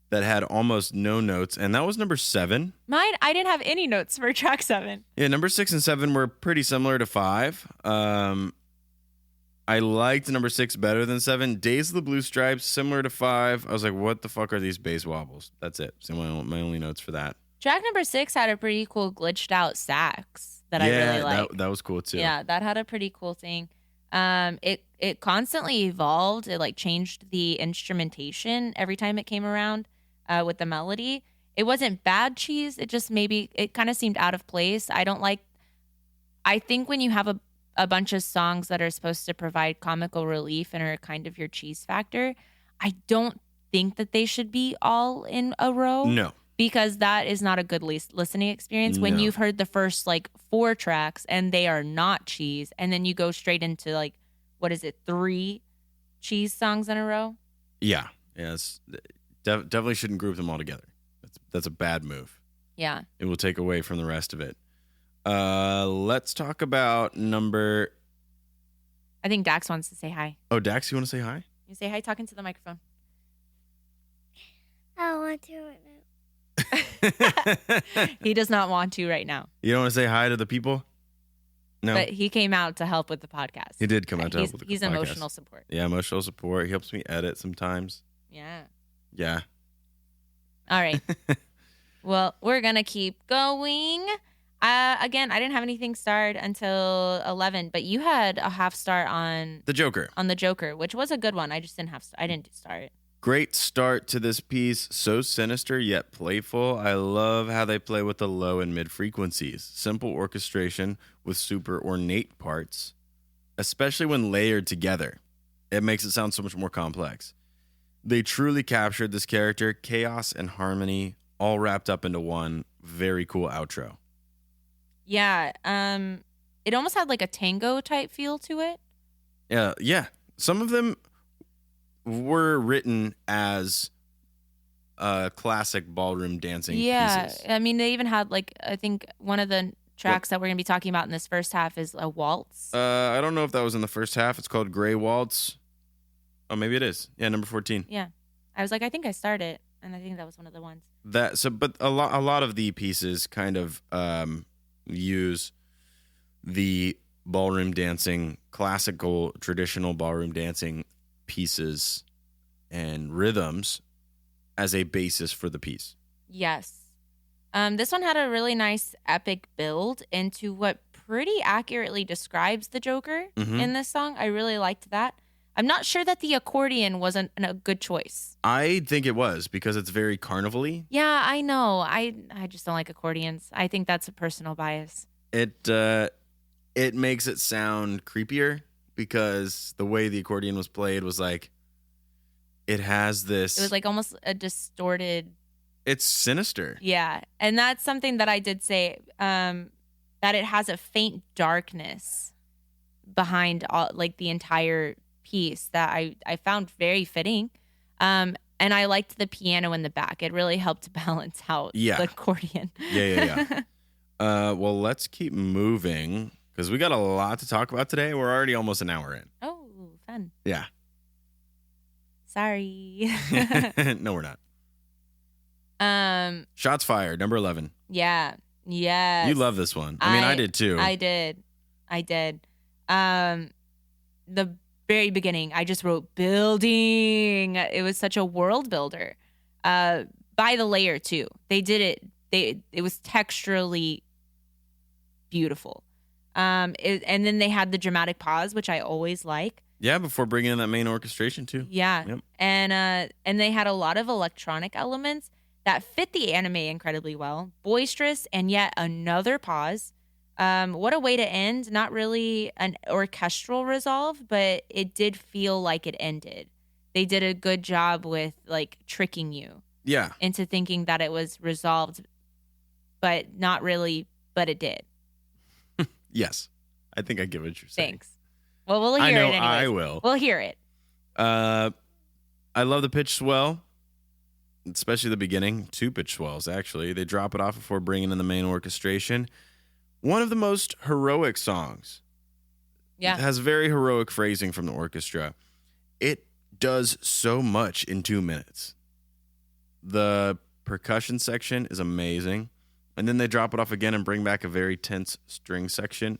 that had almost no notes, and that was number 7. Mine, I didn't have any notes for track 7. Yeah, number 6 and 7 were pretty similar to 5. I liked number 6 better than 7. Days of the Blue Stripes, similar to 5. I was like, what the fuck are these bass wobbles? That's it. So my only notes for that. Track number 6 had a pretty cool glitched out sax that I really liked. That was cool too. Yeah, that had a pretty cool thing. It constantly evolved. It like changed the instrumentation every time it came around with the melody. It wasn't bad cheese. It just it kind of seemed out of place. I think when you have a bunch of songs that are supposed to provide comical relief and are kind of your cheese factor, I don't think that they should be all in a row. No. Because that is not a good listening experience when you've heard the first like 4 tracks and they are not cheese, and then you go straight into like, what is it, 3 cheese songs in a row? Yeah. Yes. Definitely shouldn't group them all together. That's a bad move. Yeah. It will take away from the rest of it. Let's talk about number. I think Dax wants to say hi. Oh, Dax, you want to say hi? You say hi talking to the microphone. I want to right now. He does not want to right now. You don't want to say hi to the people? No. But he came out to help with the podcast. He did come out to help with the podcast. He's emotional support. Yeah, emotional support. He helps me edit sometimes. Yeah. Yeah. All right. Well, we're going to keep going. Again, I didn't have anything starred until 11, but you had a half star on The Joker. On The Joker, which was a good one. I just didn't I didn't start it. Great start to this piece. So sinister yet playful. I love how they play with the low and mid frequencies. Simple orchestration with super ornate parts, especially when layered together. It makes it sound so much more complex. They truly captured this character, chaos and harmony, all wrapped up into one very cool outro. Yeah. It almost had like a tango type feel to it. Yeah. Some of them were written as classic ballroom dancing pieces. I mean, they even had like, I think one of the tracks that we're going to be talking about in this first half is a waltz. I don't know if that was in the first half. It's called Gray Waltz. Oh, maybe it is. Yeah, number 14. Yeah. I was like, I think I started, and I think that was one of the ones. But a lot of the pieces kind of use the ballroom dancing, classical, traditional ballroom dancing pieces and rhythms as a basis for the piece. Yes. This one had a really nice epic build into what pretty accurately describes the Joker in this song. I really liked that. I'm not sure that the accordion wasn't a good choice. I think it was because it's very carnival-y. Yeah, I know. I just don't like accordions. I think that's a personal bias. It makes it sound creepier because the way the accordion was played was like it has this. It was like almost a distorted. It's sinister. Yeah, and that's something that I did say. That it has a faint darkness behind all, like the entire piece that I found very fitting. And I liked the piano in the back. It really helped balance out the accordion. Yeah. Well, let's keep moving because we got a lot to talk about today. We're already almost an hour in. Oh, fun. Yeah. Sorry. No, we're not. Shots fired, number 11. Yeah. Yes. You love this one. I mean, I did too. I did. The very beginning, I just wrote building. It was such a world builder. By the layer too. They did it. It was texturally beautiful. And then they had the dramatic pause, which I always like. Yeah, before bringing in that main orchestration too. Yeah. Yep. And they had a lot of electronic elements that fit the anime incredibly well. Boisterous and yet another pause. What a way to end. Not really an orchestral resolve, but it did feel like it ended. They did a good job with like tricking you into thinking that it was resolved, but not really, but it did. Yes. I think I get what you're saying. Thanks. Well, we'll hear it anyways. I will. We'll hear it. I love the pitch swell. Especially the beginning, 2 pitch swells, actually. They drop it off before bringing in the main orchestration. One of the most heroic songs. Yeah. It has very heroic phrasing from the orchestra. It does so much in 2 minutes. The percussion section is amazing. And then they drop it off again and bring back a very tense string section.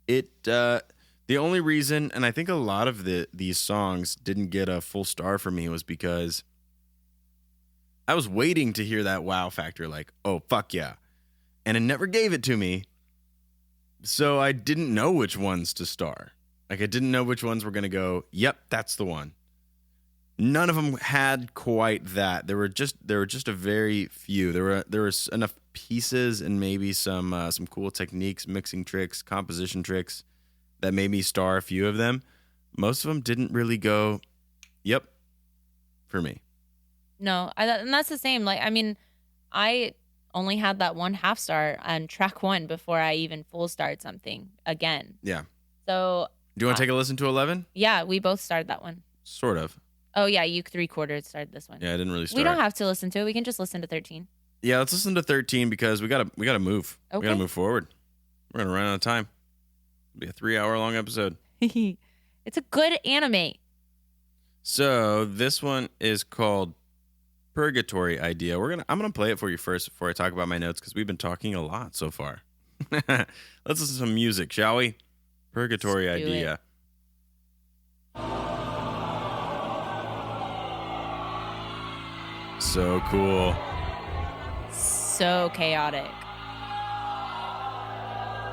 The only reason, and I think a lot of these songs didn't get a full star for me, was because I was waiting to hear that wow factor, like, oh, fuck yeah. And it never gave it to me. So I didn't know which ones to star. Like, I didn't know which ones were going to go, yep, that's the one. None of them had quite that. There were just a very few. There was enough pieces and maybe some cool techniques, mixing tricks, composition tricks that made me star a few of them. Most of them didn't really go, yep, for me. No, and that's the same. Like, I mean, I only had that 1/2 star on track 1 before I even full starred something again. Yeah. So. Do you want to take a listen to 11? Yeah, we both started that one. Sort of. Oh yeah, you 3/4 started this one. Yeah, I didn't really start. We don't have to listen to it. We can just listen to 13. Yeah, let's listen to 13 because we gotta move. Okay. We gotta move forward. We're gonna run out of time. It'll be a 3-hour long episode. It's a good anime. So this one is called Purgatory Idea. I'm gonna play it for you first before I talk about my notes because we've been talking a lot so far. Let's listen to some music, shall we? Purgatory Idea. So cool. So chaotic.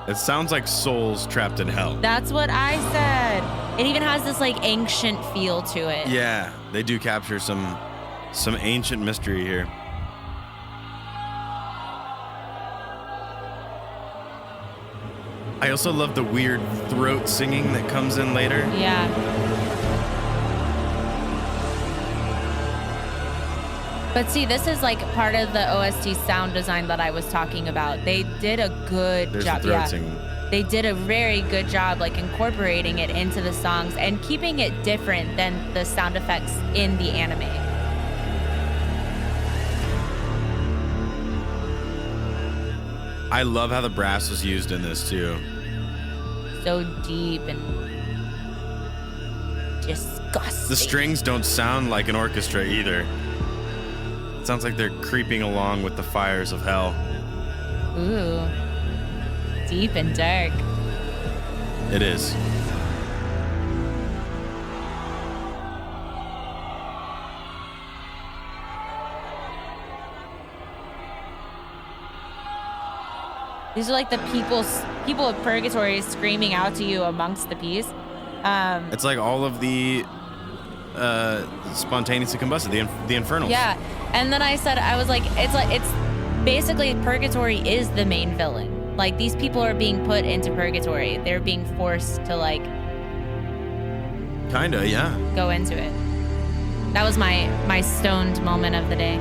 It sounds like souls trapped in hell. That's what I said. It even has this like ancient feel to it. Yeah, they do capture some ancient mystery here. I also love the weird throat singing that comes in later. Yeah. But see, this is like part of the OST sound design that I was talking about. They did a good job. The throat singing. They did a very good job like incorporating it into the songs and keeping it different than the sound effects in the anime. I love how the brass was used in this too. So deep and disgusting. The strings don't sound like an orchestra either. It sounds like they're creeping along with the fires of hell. Ooh. Deep and dark. It is. These are like the people of purgatory screaming out to you amongst the piece. It's like all of the spontaneously combusted, the infernals. Yeah. And then I was like, it's basically purgatory is the main villain. Like, these people are being put into purgatory. They're being forced to, like, Kinda, yeah. go into it. That was my stoned moment of the day.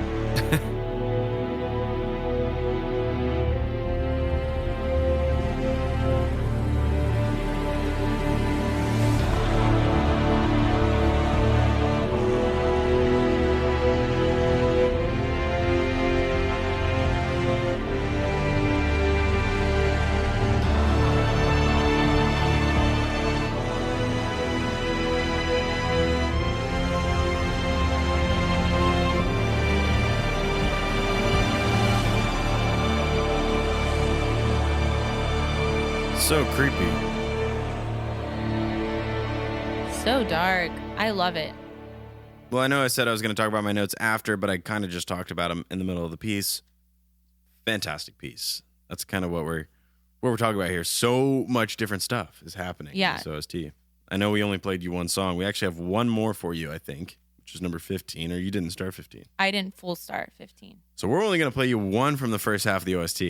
So creepy. So dark. I love it. Well, I know I said I was going to talk about my notes after, but I kind of just talked about them in the middle of the piece. Fantastic piece. That's kind of what we're talking about here. So much different stuff is happening. Yeah. In this OST. I know we only played you one song. We actually have one more for you, I think, which is number 15, or you didn't start 15. I didn't full start 15. So we're only going to play you one from the first half of the OST,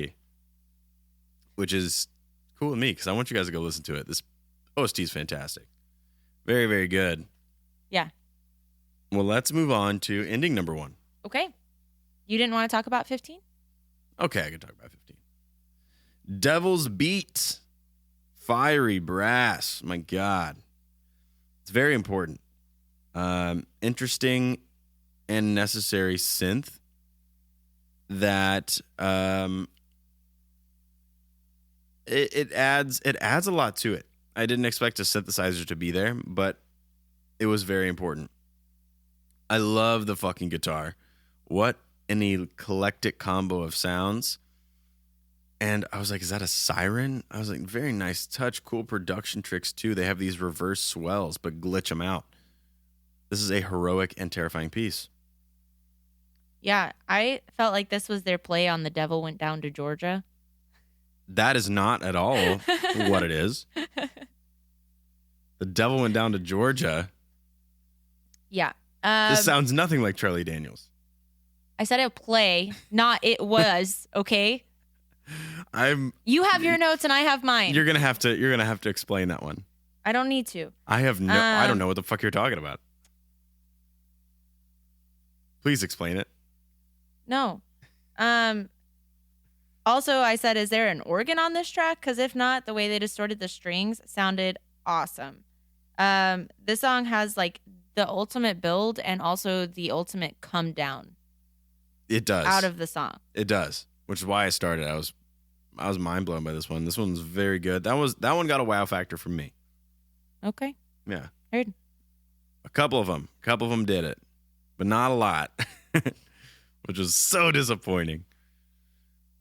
which is cool with me because I want you guys to go listen to it. This OST is fantastic. Very, very good. Yeah. Well, let's move on to ending number 1. Okay. You didn't want to talk about 15? Okay, I can talk about 15. Devil's Beat. Fiery Brass. My God. It's very important. Interesting and necessary synth that it adds a lot to it. I didn't expect a synthesizer to be there, but it was very important. I love the fucking guitar. What an eclectic combo of sounds. And I was like, is that a siren? I was like, very nice touch, cool production tricks too. They have these reverse swells, but glitch them out. This is a heroic and terrifying piece. Yeah, I felt like this was their play on The Devil Went Down to Georgia. That is not at all what it is. The Devil Went Down to Georgia. Yeah. This sounds nothing like Charlie Daniels. I said a play, not it was, okay? You have your notes and I have mine. You're gonna have to explain that one. I don't need to. I don't know what the fuck you're talking about. Please explain it. No. Also, I said, is there an organ on this track? Because if not, the way they distorted the strings sounded awesome. This song has like the ultimate build and also the ultimate come down. It does. Out of the song. It does, which is why I started. I was mind blown by this one. This one's very good. That one got a wow factor from me. Okay. Yeah. Heard. A couple of them did it, but not a lot, which was so disappointing.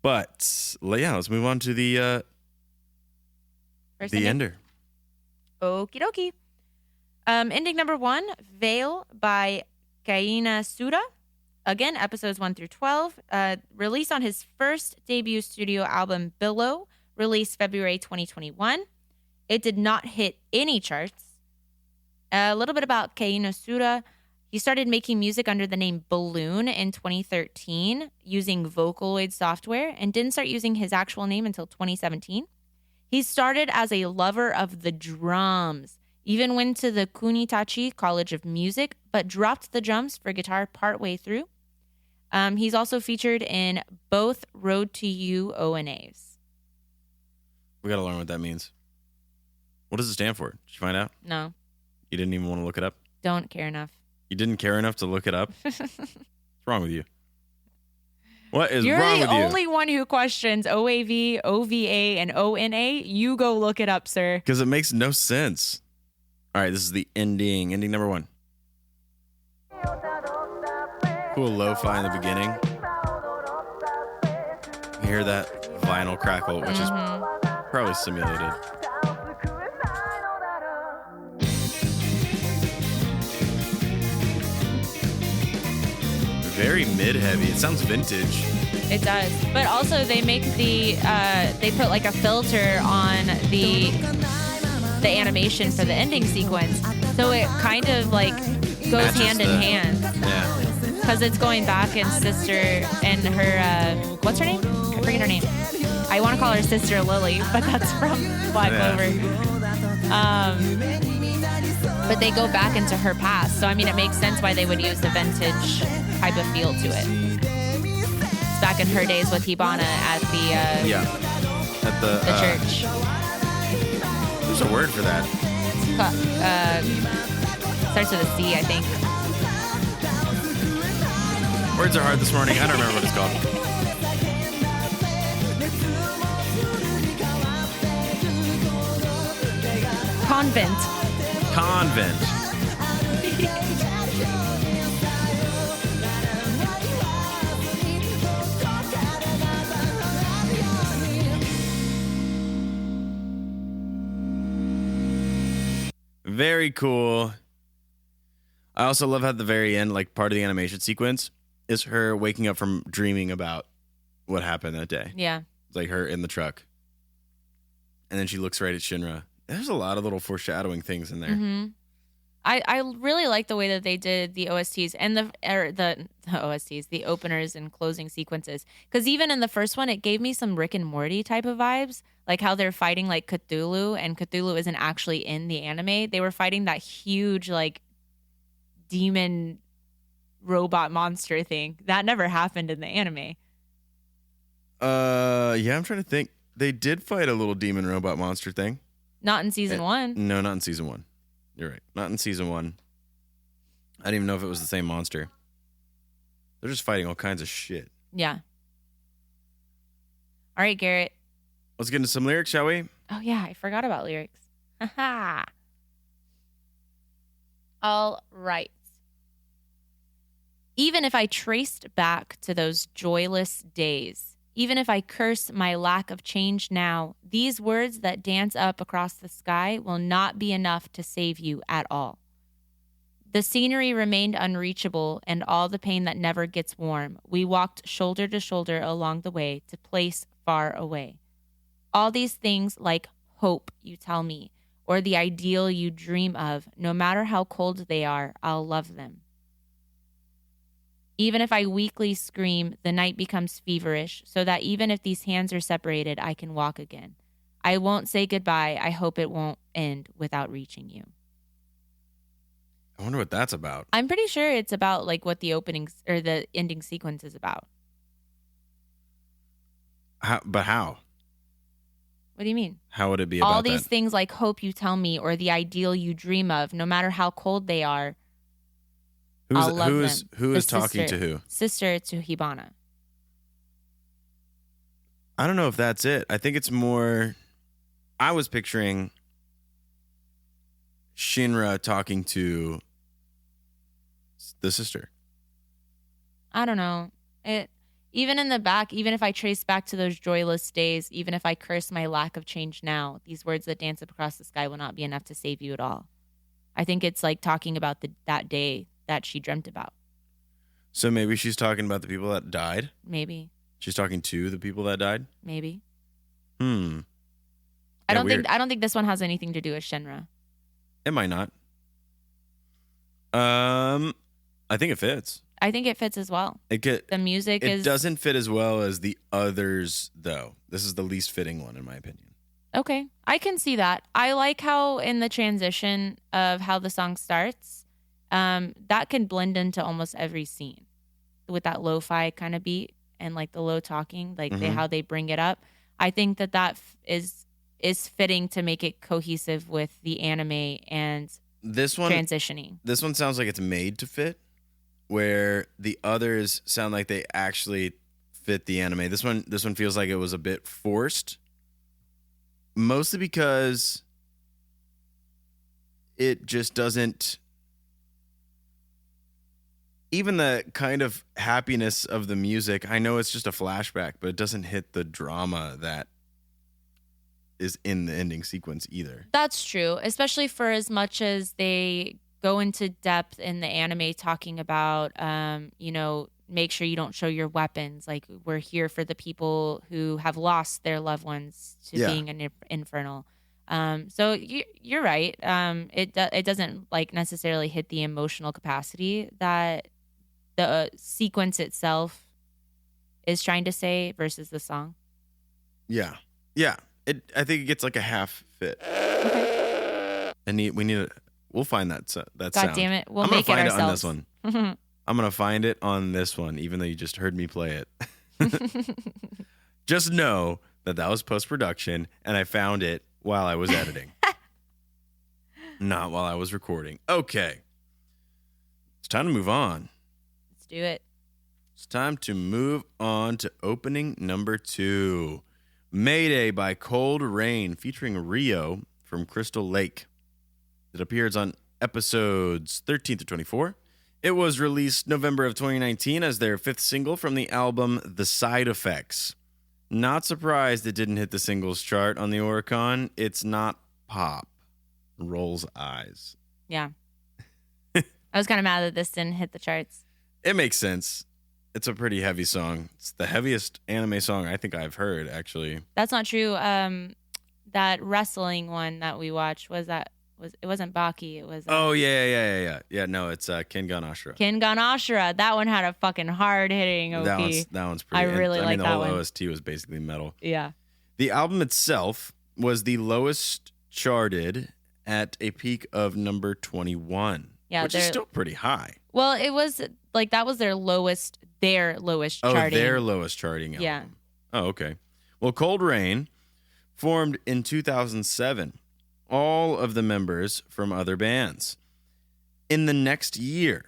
But yeah, let's move on to the ender. Okie dokie. Ending number 1, Veil by Kaina Sura. Again, episodes 1 through 12. Released on his first debut studio album, Billow, released February 2021. It did not hit any charts. A little bit about Kaina Sura. He started making music under the name Balloon in 2013 using Vocaloid software and didn't start using his actual name until 2017. He started as a lover of the drums, even went to the Kunitachi College of Music, but dropped the drums for guitar partway through. He's also featured in both Road to You ONAs. We got to learn what that means. What does it stand for? Did you find out? No. You didn't even want to look it up? Don't care enough. You didn't care enough to look it up? What's wrong with you? What is You're wrong with you? You're the only one who questions OAV, OVA, and ONA. You go look it up, sir. Because it makes no sense. All right, this is the ending. Ending number 1. Cool lo-fi in the beginning. You hear that vinyl crackle, which is probably simulated. Very mid-heavy. It sounds vintage. It does. But also they make they put like a filter on the animation for the ending sequence. So it kind of like goes hand in hand Yeah. because it's going back and sister and her what's her name? I forget her name. I want to call her Sister Lily, but that's from Black Clover. But they go back into her past, so I mean, it makes sense why they would use the vintage type of feel to it. It's back in her days with Hibana at the At the church. There's a word for that. Starts with a C, I think. Words are hard this morning. I don't remember what it's called. Convent. Convent. Very cool. I also love how at the very end, like part of the animation sequence, is her waking up from dreaming about what happened that day. Yeah. It's like her in the truck. And then she looks right at Shinra. There's a lot of little foreshadowing things in there. Mm-hmm. I really like the way that they did the OSTs and the OSTs, the openers and closing sequences. Because even in the first one, it gave me some Rick and Morty type of vibes, like how they're fighting like Cthulhu, and Cthulhu isn't actually in the anime. They were fighting that huge like demon robot monster thing that never happened in the anime. Yeah, I'm trying to think. They did fight a little demon robot monster thing. Not in season one. No, not in season one. You're right. Not in season one. I didn't even know if it was the same monster. They're just fighting all kinds of shit. Yeah. All right, Garrett. Let's get into some lyrics, shall we? Oh, yeah. I forgot about lyrics. Haha. All right. Even if I traced back to those joyless days, even if I curse my lack of change now, these words that dance up across the sky will not be enough to save you at all. The scenery remained unreachable and all the pain that never gets warm. We walked shoulder to shoulder along the way to place far away. All these things like hope, you tell me, or the ideal you dream of, no matter how cold they are, I'll love them. Even if I weakly scream, the night becomes feverish, so that even if these hands are separated, I can walk again. I won't say goodbye. I hope it won't end without reaching you. I wonder what that's about. I'm pretty sure it's about like what the opening or the ending sequence is about. But how? What do you mean? How would it be about all these that? things like hope you tell me or the ideal you dream of, no matter how cold they are, I'll love them. Who The is talking sister- to who? Sister to Hibana. I don't know if that's it. I think it's more. I was picturing Shinra talking to the sister. I don't know. Even in the back, even if I trace back to those joyless days, even if I curse my lack of change now, these words that dance up across the sky will not be enough to save you at all. I think it's like talking about that day that she dreamt about. So maybe she's talking about the people that died. Maybe. She's talking to the people that died. Maybe. I I don't weird. think this one has anything to do with Shinra. It might not. I think it fits. I think it fits as well. The music It is doesn't fit as well as the others, though. This is the least fitting one, in my opinion. okay. I can see that. I like how in the transition of how the song starts, that can blend into almost every scene with that lo-fi kind of beat and like the low talking, like how they bring it up. I think that is fitting to make it cohesive with the anime and This one transitioning. This one sounds like it's made to fit, where the others sound like they actually fit the anime. This one feels like it was a bit forced, mostly because it just doesn't. Even the kind of happiness of the music, I know it's just a flashback, but it doesn't hit the drama that is in the ending sequence either. That's true, especially for as much as they go into depth in the anime talking about, make sure you don't show your weapons. Like, we're here for the people who have lost their loved ones to being an infernal. So you're right. It doesn't like necessarily hit the emotional capacity that the sequence itself is trying to say versus the song. Yeah. I think it gets like a half fit. Okay. We'll find that sound. God damn it. We'll I'm gonna make it find ourselves. on this one. I'm going to find it on this one, even though you just heard me play it. Just know that was post-production, and I found it while I was editing. Not while I was recording. Okay. It's time to move on. Let's do it. It's time to move on to opening number 2. Mayday by Cold Rain, featuring Rio from Crystal Lake. It appears on episodes 13 to 24. It was released November of 2019 as their 5th single from the album The Side Effects. Not surprised it didn't hit the singles chart on the Oricon. It's not pop. Rolls eyes. Yeah. I was kind of mad that this didn't hit the charts. It makes sense. It's a pretty heavy song. It's the heaviest anime song I think I've heard, actually. That's not true. That wrestling one that we watched it wasn't Baki. It was. Oh yeah. Yeah, no, it's Kengan Ashura. Kengan Ashura. That one had a fucking hard hitting OP. That one's pretty. I really like that one. The whole OST was basically metal. Yeah. The album itself was the lowest charted at a peak of number 21. Yeah, which is still pretty high. Well, it was like that was their lowest charting. Oh, their lowest charting album. Yeah. Oh, okay. Well, Cold Rain formed in 2007. All of the members from other bands. In the next year,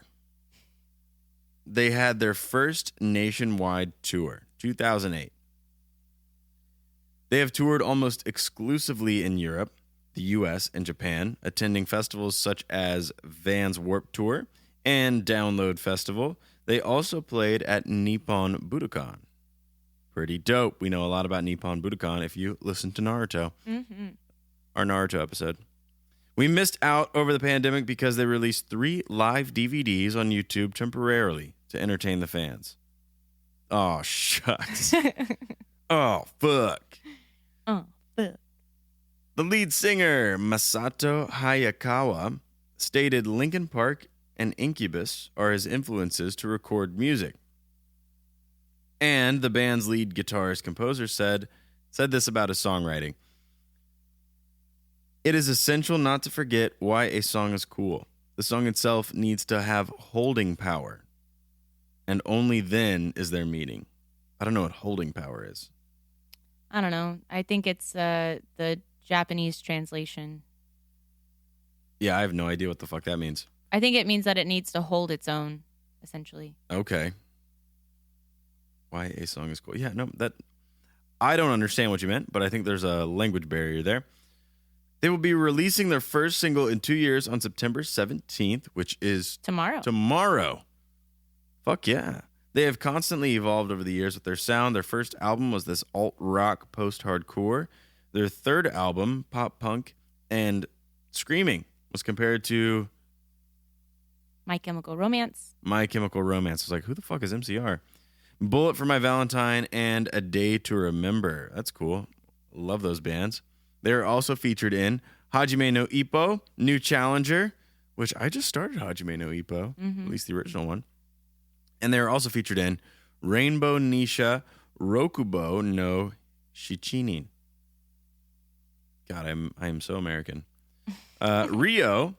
they had their first nationwide tour, 2008. They have toured almost exclusively in Europe, the US, and Japan, attending festivals such as Vans Warped Tour and Download Festival. They also played at Nippon Budokan. Pretty dope. We know a lot about Nippon Budokan if you listen to Naruto. Mm-hmm. Our Naruto episode. We missed out over the pandemic because they released 3 live DVDs on YouTube temporarily to entertain the fans. Oh, shucks. Oh, fuck. Oh, fuck. The lead singer, Masato Hayakawa, stated Linkin Park and Incubus are his influences to record music. And the band's lead guitarist composer said this about his songwriting. It is essential not to forget why a song is cool. The song itself needs to have holding power. And only then is there meaning. I don't know what holding power is. I don't know. I think it's the Japanese translation. Yeah, I have no idea what the fuck that means. I think it means that it needs to hold its own, essentially. Okay. Why a song is cool. Yeah, no, I don't understand what you meant, but I think there's a language barrier there. They will be releasing their first single in 2 years on September 17th, which is tomorrow. Fuck yeah. They have constantly evolved over the years with their sound. Their first album was this alt-rock post-hardcore. Their third album, pop punk and screaming, was compared to My Chemical Romance. My Chemical Romance. I was like, who the fuck is MCR? Bullet for My Valentine and A Day to Remember. That's cool. Love those bands. They're also featured in Hajime no Ippo, New Challenger, which I just started Hajime no Ippo, at least the original one. And they're also featured in Rainbow Nisha Rokubo no Shichinin. God, I am so American. Rio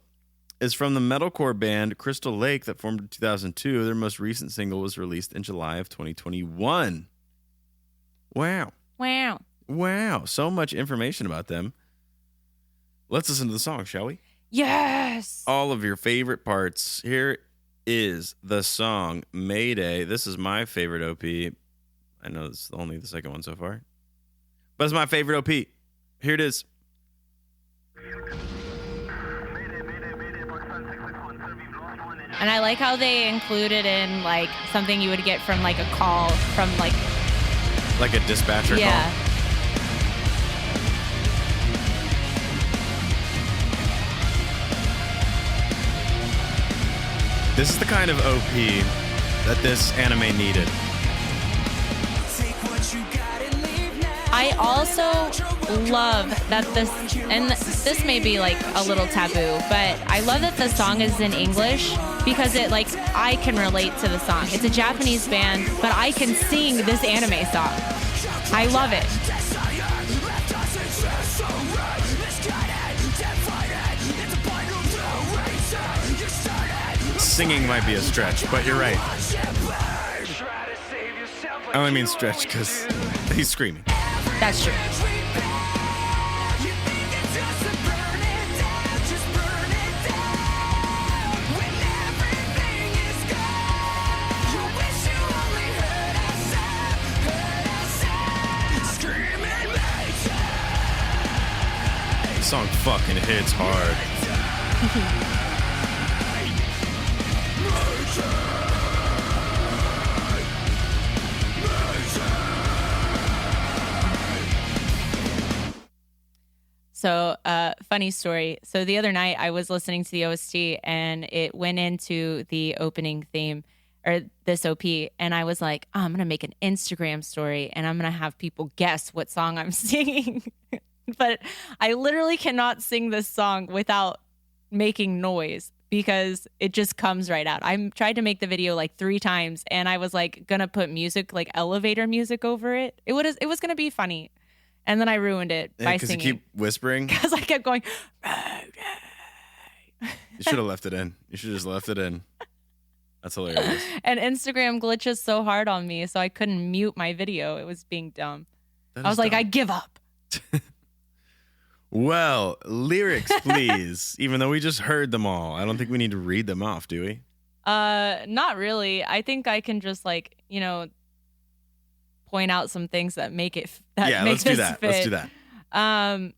is from the metalcore band Crystal Lake that formed in 2002. Their most recent single was released in July of 2021. Wow. Wow. So much information about them. Let's listen to the song, shall we? Yes. All of your favorite parts. Here is the song Mayday. This is my favorite OP. I know it's only the second one so far, but it's my favorite OP. Here it is. And I like how they included in like something you would get from like a call from like a dispatcher call. This is the kind of OP that this anime needed. I also love that this may be like a little taboo, but I love that the song is in English because it like I can relate to the song. It's a Japanese band, but I can sing this anime song. I love it. Singing might be a stretch, but you're right. I only mean stretch because he's screaming. That's true. This song fucking hits hard. So, funny story. So the other night I was listening to the OST and it went into the opening theme or this OP. And I was like, oh, I'm going to make an Instagram story and I'm going to have people guess what song I'm singing. But I literally cannot sing this song without making noise because it just comes right out. I tried to make the video like 3 times and I was like going to put music, like elevator music over it. It was going to be funny. And then I ruined it by singing. Because you keep whispering? Because I kept going. You should have left it in. You should have just left it in. That's hilarious. And Instagram glitches so hard on me, so I couldn't mute my video. It was being dumb. I was like, I give up. Well, lyrics, please. Even though we just heard them all. I don't think we need to read them off, do we? Not really. I think I can just like, point out some things that make it let's do that. Fit. Let's do that.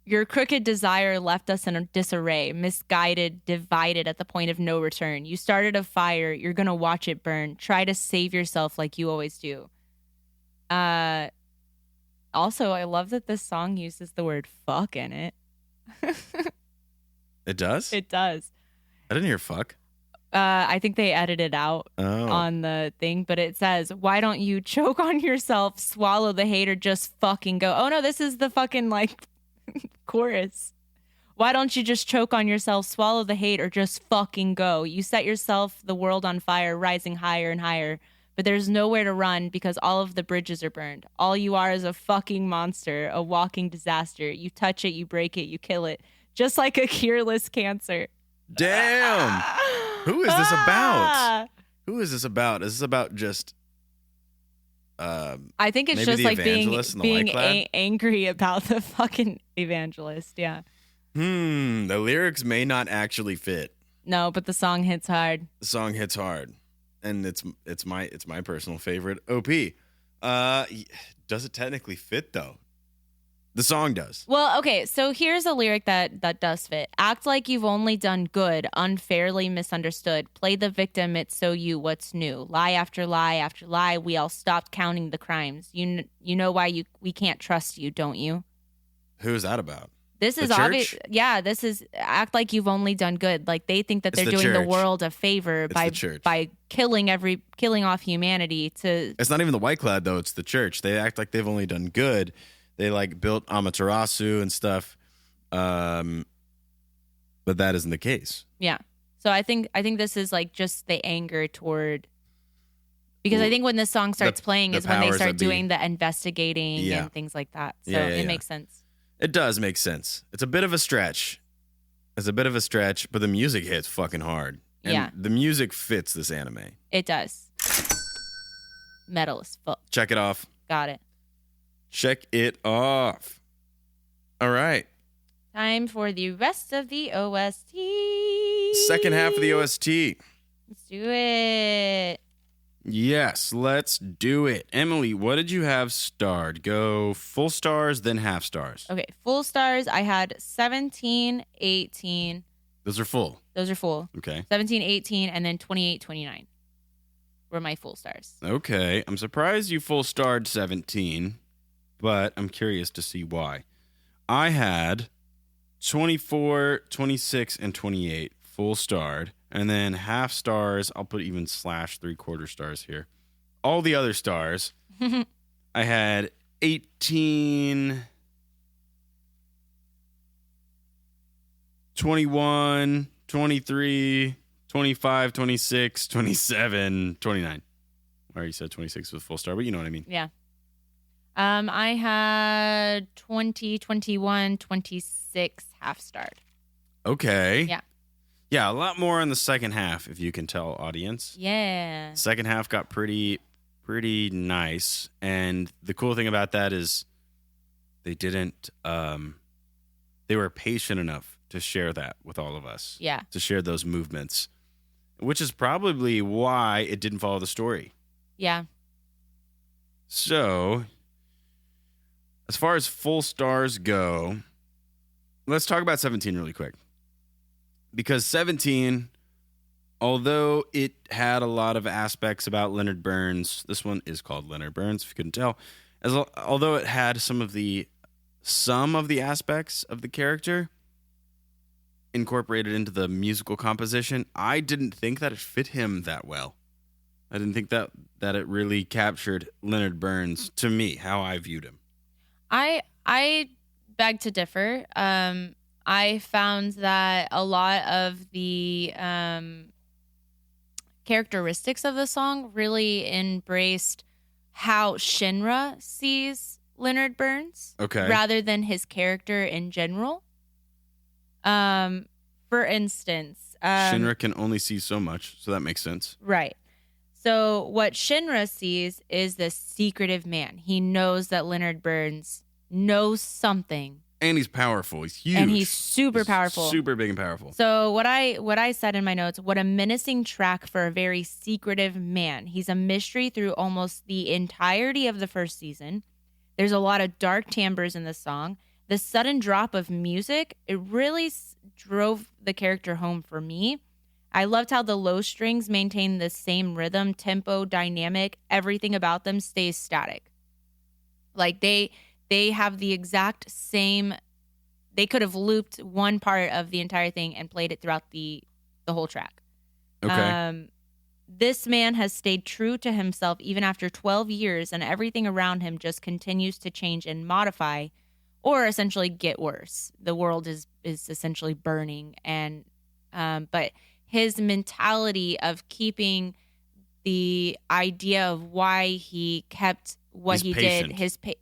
Your crooked desire left us in a disarray, misguided, divided at the point of no return. You started a fire, you're gonna watch it burn. Try to save yourself like you always do. Also, I love that this song uses the word fuck in it. It does? It does. I didn't hear fuck. I think they edited out on the thing, but it says, why don't you choke on yourself, swallow the hate, or just fucking go? Oh no, this is the fucking like chorus. Why don't you just choke on yourself, swallow the hate, or just fucking go? You set yourself, the world on fire, rising higher and higher, but there's nowhere to run because all of the bridges are burned. All you are is a fucking monster, a walking disaster. You touch it, you break it, you kill it, just like a cureless cancer. Damn. Who is this about? Who is this about? Is this about just I think it's just like being angry about the fucking evangelist. Yeah. The lyrics may not actually fit. No, but the song hits hard. The song hits hard. And it's my personal favorite OP. Does it technically fit though? The song does. Well, okay, so here's a lyric that does fit. Act like you've only done good, unfairly misunderstood. Play the victim, it's so you, what's new? Lie after lie after lie, we all stopped counting the crimes. You know why we can't trust you, don't you? Who is that about? This is obvious. Yeah, this is act like you've only done good. Like they think that they're doing the world a favor by killing off humanity to. It's not even the White Cloud though, it's the church. They act like they've only done good. They like built Amaterasu and stuff, but that isn't the case. Yeah, so I think this is like just the anger toward, because I think when this song starts playing is when they start doing the investigating and things like that. So it makes sense. It does make sense. It's a bit of a stretch. But the music hits fucking hard. And the music fits this anime. It does. Metal as fuck. Check it off. Got it. Check it off. All right. Time for the rest of the OST. Second half of the OST. Let's do it. Yes, let's do it. Emily, what did you have starred? Go full stars, then half stars. Okay, full stars. I had 17, 18. Those are full. Okay. 17, 18, and then 28, 29 were my full stars. Okay. I'm surprised you full starred 17. But I'm curious to see why. I had 24, 26, and 28 full starred. And then half stars, I'll put even /3/4 stars here. All the other stars, I I had 18, 21, 23, 25, 26, 27, 29. I already said 26 with full star, but you know what I mean. Yeah. I had 20, 21, 26 half starred. Okay. Yeah. Yeah, a lot more in the second half, if you can tell, audience. Yeah. Second half got pretty nice. And the cool thing about that is they didn't, they were patient enough to share that with all of us. Yeah. To share those movements, which is probably why it didn't follow the story. Yeah. So, as far as full stars go, let's talk about 17 really quick. Because 17, although it had a lot of aspects about Leonard Burns, this one is called Leonard Burns, if you couldn't tell, although it had some of the aspects of the character incorporated into the musical composition, I didn't think that it fit him that well. I didn't think that it really captured Leonard Burns, to me, how I viewed him. I beg to differ. I found that a lot of the characteristics of the song really embraced how Shinra sees Leonard Burns, rather than his character in general. For instance, Shinra can only see so much, so that makes sense. Right. So what Shinra sees is this secretive man. He knows that Leonard Burns knows something. And he's powerful. He's huge. And he's super powerful. Super big and powerful. So what I said in my notes, what a menacing track for a very secretive man. He's a mystery through almost the entirety of the first season. There's a lot of dark timbres in the song. The sudden drop of music, it really drove the character home for me. I loved how the low strings maintain the same rhythm, tempo, dynamic. Everything about them stays static. Like they have the exact same. They could have looped one part of the entire thing and played it throughout the whole track. Okay. This man has stayed true to himself even after 12 years, and everything around him just continues to change and modify, or essentially get worse. The world is essentially burning, and but his mentality of keeping the idea of why he kept what he did,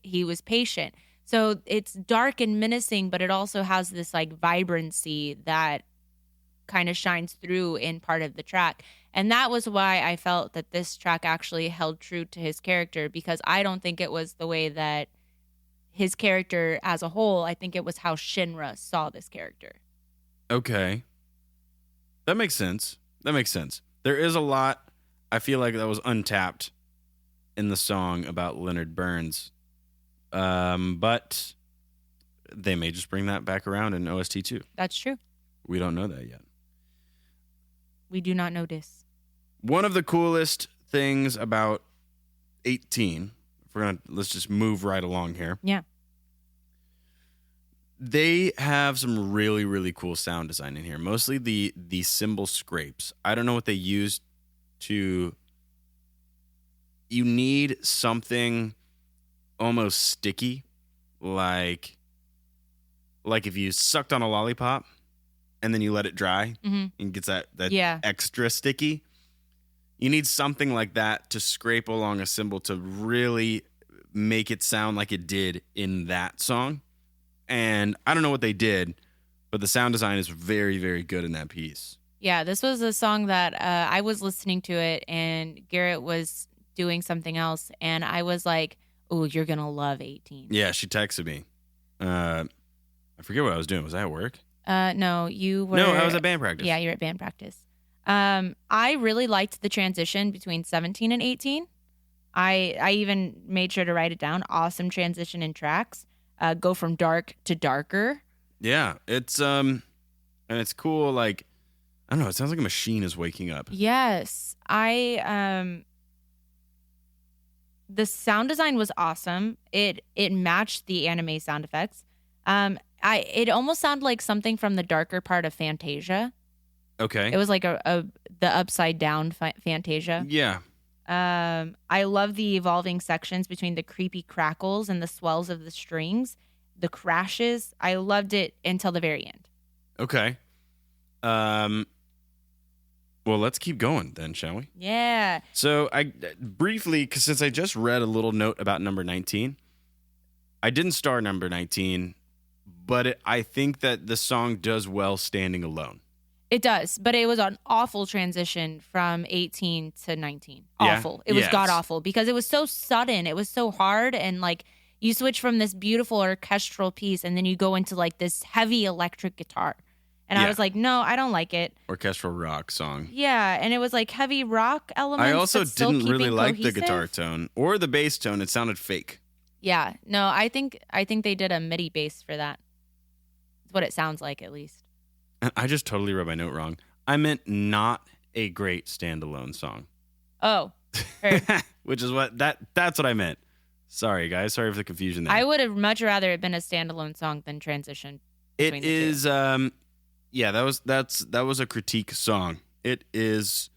he was patient. So it's dark and menacing, but it also has this like vibrancy that kind of shines through in part of the track. And that was why I felt that this track actually held true to his character, because I don't think it was the way that his character as a whole, I think it was how Shinra saw this character. Okay. That makes sense. There is a lot, I feel like, that was untapped in the song about Leonard Burns. But they may just bring that back around in OST too. That's true. We don't know that yet. We do not know this. One of the coolest things about 18, let's just move right along here. Yeah. They have some really, really cool sound design in here. Mostly the cymbal scrapes. I don't know what they used to. You need something almost sticky, like if you sucked on a lollipop and then you let it dry and gets that extra sticky. You need something like that to scrape along a cymbal to really make it sound like it did in that song. And I don't know what they did, but the sound design is very, very good in that piece. Yeah, this was a song that I was listening to it, and Garrett was doing something else, and I was like, "Oh, you're gonna love 18." Yeah, she texted me. I forget what I was doing. Was I at work? No, you were. No, I was at band practice. Yeah, you're at band practice. I really liked the transition between 17 and 18. I even made sure to write it down. Awesome transition in tracks. Go from dark to darker. Yeah, it's and it's cool. Like, I don't know. It sounds like a machine is waking up. Yes, the sound design was awesome. It matched the anime sound effects. It almost sounded like something from the darker part of Fantasia. Okay. It was like the upside down Fantasia. Yeah. I love the evolving sections between the creepy crackles and the swells of the strings, the crashes. I loved it until the very end. Okay. Well, let's keep going then, shall we? Yeah. So I briefly, because since I just read a little note about number 19, I didn't star number 19, but I think that the song does well standing alone. It does, but it was an awful transition from 18 to 19. Yeah? Awful. It was Yes. god-awful because it was so sudden. It was so hard, and like you switch from this beautiful orchestral piece and then you go into like this heavy electric guitar. And I Yeah. was like, no, I don't like it. Orchestral rock song. Yeah, and it was like heavy rock elements. I also but still didn't really keeping like the cohesive. guitar tone or the bass tone. It sounded fake. Yeah, no, I think they did a MIDI bass for that. That's what it sounds like, at least. And I just totally read my note wrong. I meant not a great standalone song. Oh, heard. Which is that's what I meant. Sorry, guys. Sorry for the confusion there. I would have much rather it been a standalone song than transition. It between the two. is yeah, that was a critique song. It is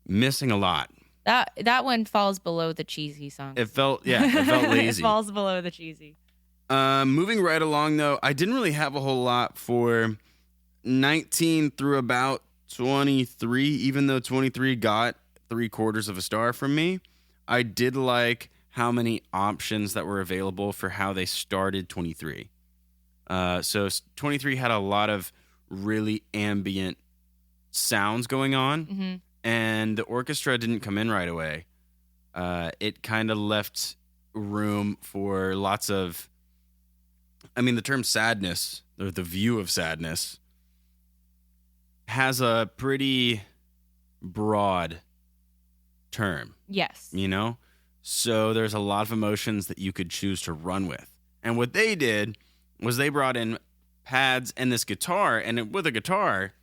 missing a lot. That one falls below the cheesy song. It felt lazy. It falls below the cheesy. Moving right along though, I didn't really have a whole lot for 19 through about 23, even though 23 got 3/4 of a star from me. I did like how many options that were available for how they started 23. So 23 had a lot of really ambient sounds going on, Mm-hmm. and the orchestra didn't come in right away. It kind of left room for lots of, I mean, the term sadness, or the view of sadness, has a pretty broad term, Yes. you know? So there's a lot of emotions that you could choose to run with. And what they did was they brought in pads and this guitar, and with a guitar,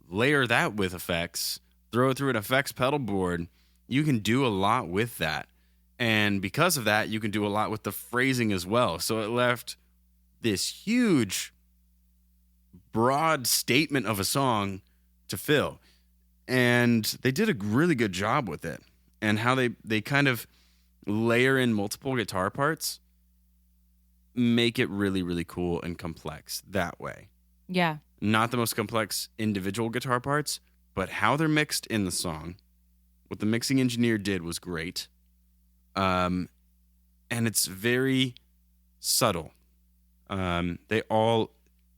layer that with effects, throw it through an effects pedal board. You can do a lot with that. And because of that, you can do a lot with the phrasing as well. So it left this huge, broad statement of a song to fill. And they did a really good job with it. And how they kind of layer in multiple guitar parts, make it really, really cool and complex that way. Yeah. Not the most complex individual guitar parts, but how they're mixed in the song. What the mixing engineer did was great. And it's very subtle. They all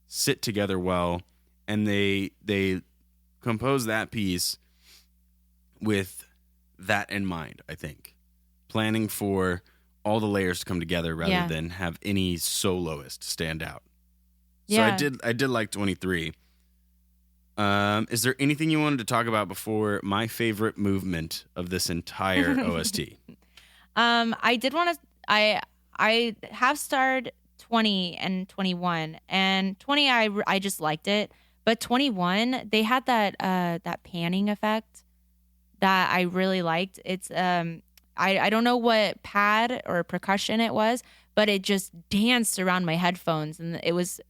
sit together well, and they compose that piece with that in mind, I think. Planning for all the layers to come together rather than have any soloist stand out. Yeah. So I did like 23. Is there anything you wanted to talk about before my favorite movement of this entire OST? I did want to. I have starred 20 and 21, and 20 I just liked it, but 21 they had that panning effect that I really liked. It's I don't know what pad or percussion it was, but it just danced around my headphones, and it was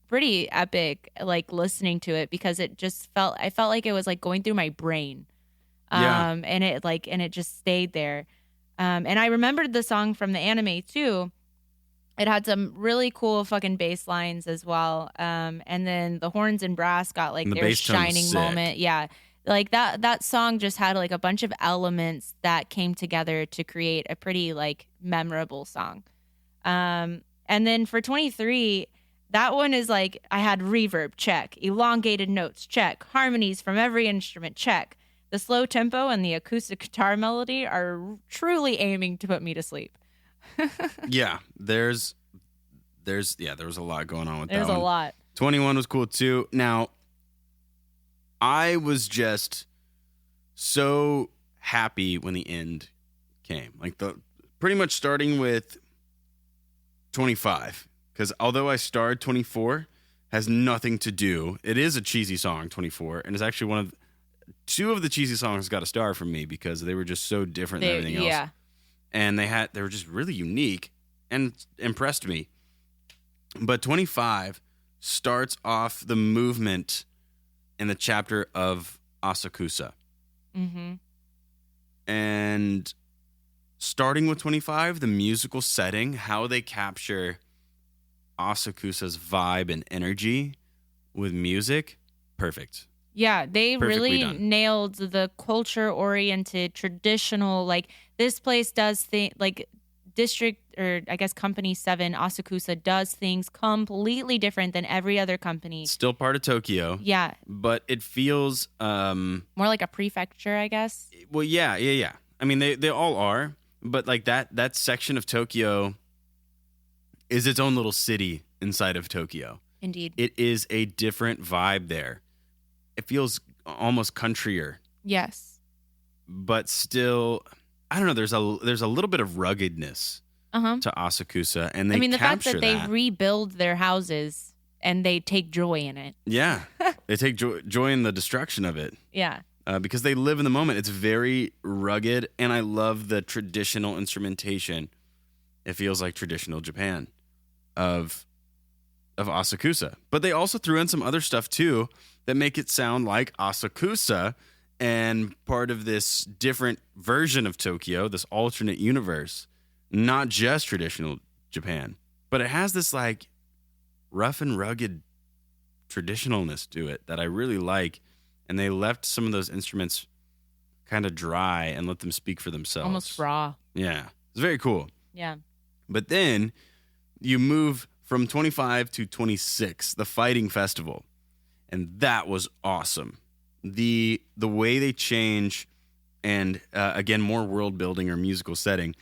pretty epic, like listening to it, because I felt like it was like going through my brain. And it just stayed there. And I remembered the song from the anime too. It had some really cool fucking bass lines as well. And then the horns and brass got like And the their bass tone was shining sick. moment. Yeah. Like that song just had like a bunch of elements that came together to create a pretty like memorable song. And then for 23, that one is like, I had reverb, check. Elongated notes, check. Harmonies from every instrument, check. The slow tempo and the acoustic guitar melody are truly aiming to put me to sleep. Yeah, there was a lot going on with There's that a one. lot. 21 was cool too. Now, I was just so happy when the end came. Like pretty much starting with 25, because although I starred 24, has nothing to do. It is a cheesy song, 24, and it's actually one of two of the cheesy songs got a star from me because they were just so different than everything else. Yeah. And they were just really unique and impressed me. But 25 starts off the movement in the chapter of Asakusa. Mm-hmm. And starting with 25, the musical setting, how they capture Asakusa's vibe and energy with music, perfect. Yeah, they Perfectly really done. nailed the culture-oriented, traditional, like, this place does things, like, District, or I guess Company 7, Asakusa, does things completely different than every other company. Still part of Tokyo, Yeah, but it feels, more like a prefecture, I guess. well, yeah. I mean, they all are, but like that section of Tokyo is its own little city inside of Tokyo. Indeed. It is a different vibe there. It feels almost countryer, Yes. but still, I don't know. There's a little bit of ruggedness Uh-huh. to Asakusa, and they I mean, the fact capture that they rebuild their houses and they take joy in it. Yeah, they take joy in the destruction of it Yeah. because they live in the moment. It's very rugged, and I love the traditional instrumentation. It feels like traditional Japan of Asakusa, but they also threw in some other stuff too that make it sound like Asakusa and part of this different version of Tokyo, this alternate universe, not just traditional Japan, but it has this like rough and rugged traditionalness to it that I really like. And they left some of those instruments kind of dry and let them speak for themselves. Almost raw. Yeah. It's very cool. Yeah. But then you move from 25 to 26, the Fighting Festival. And that was awesome. The way they change, and again, more world building or musical setting,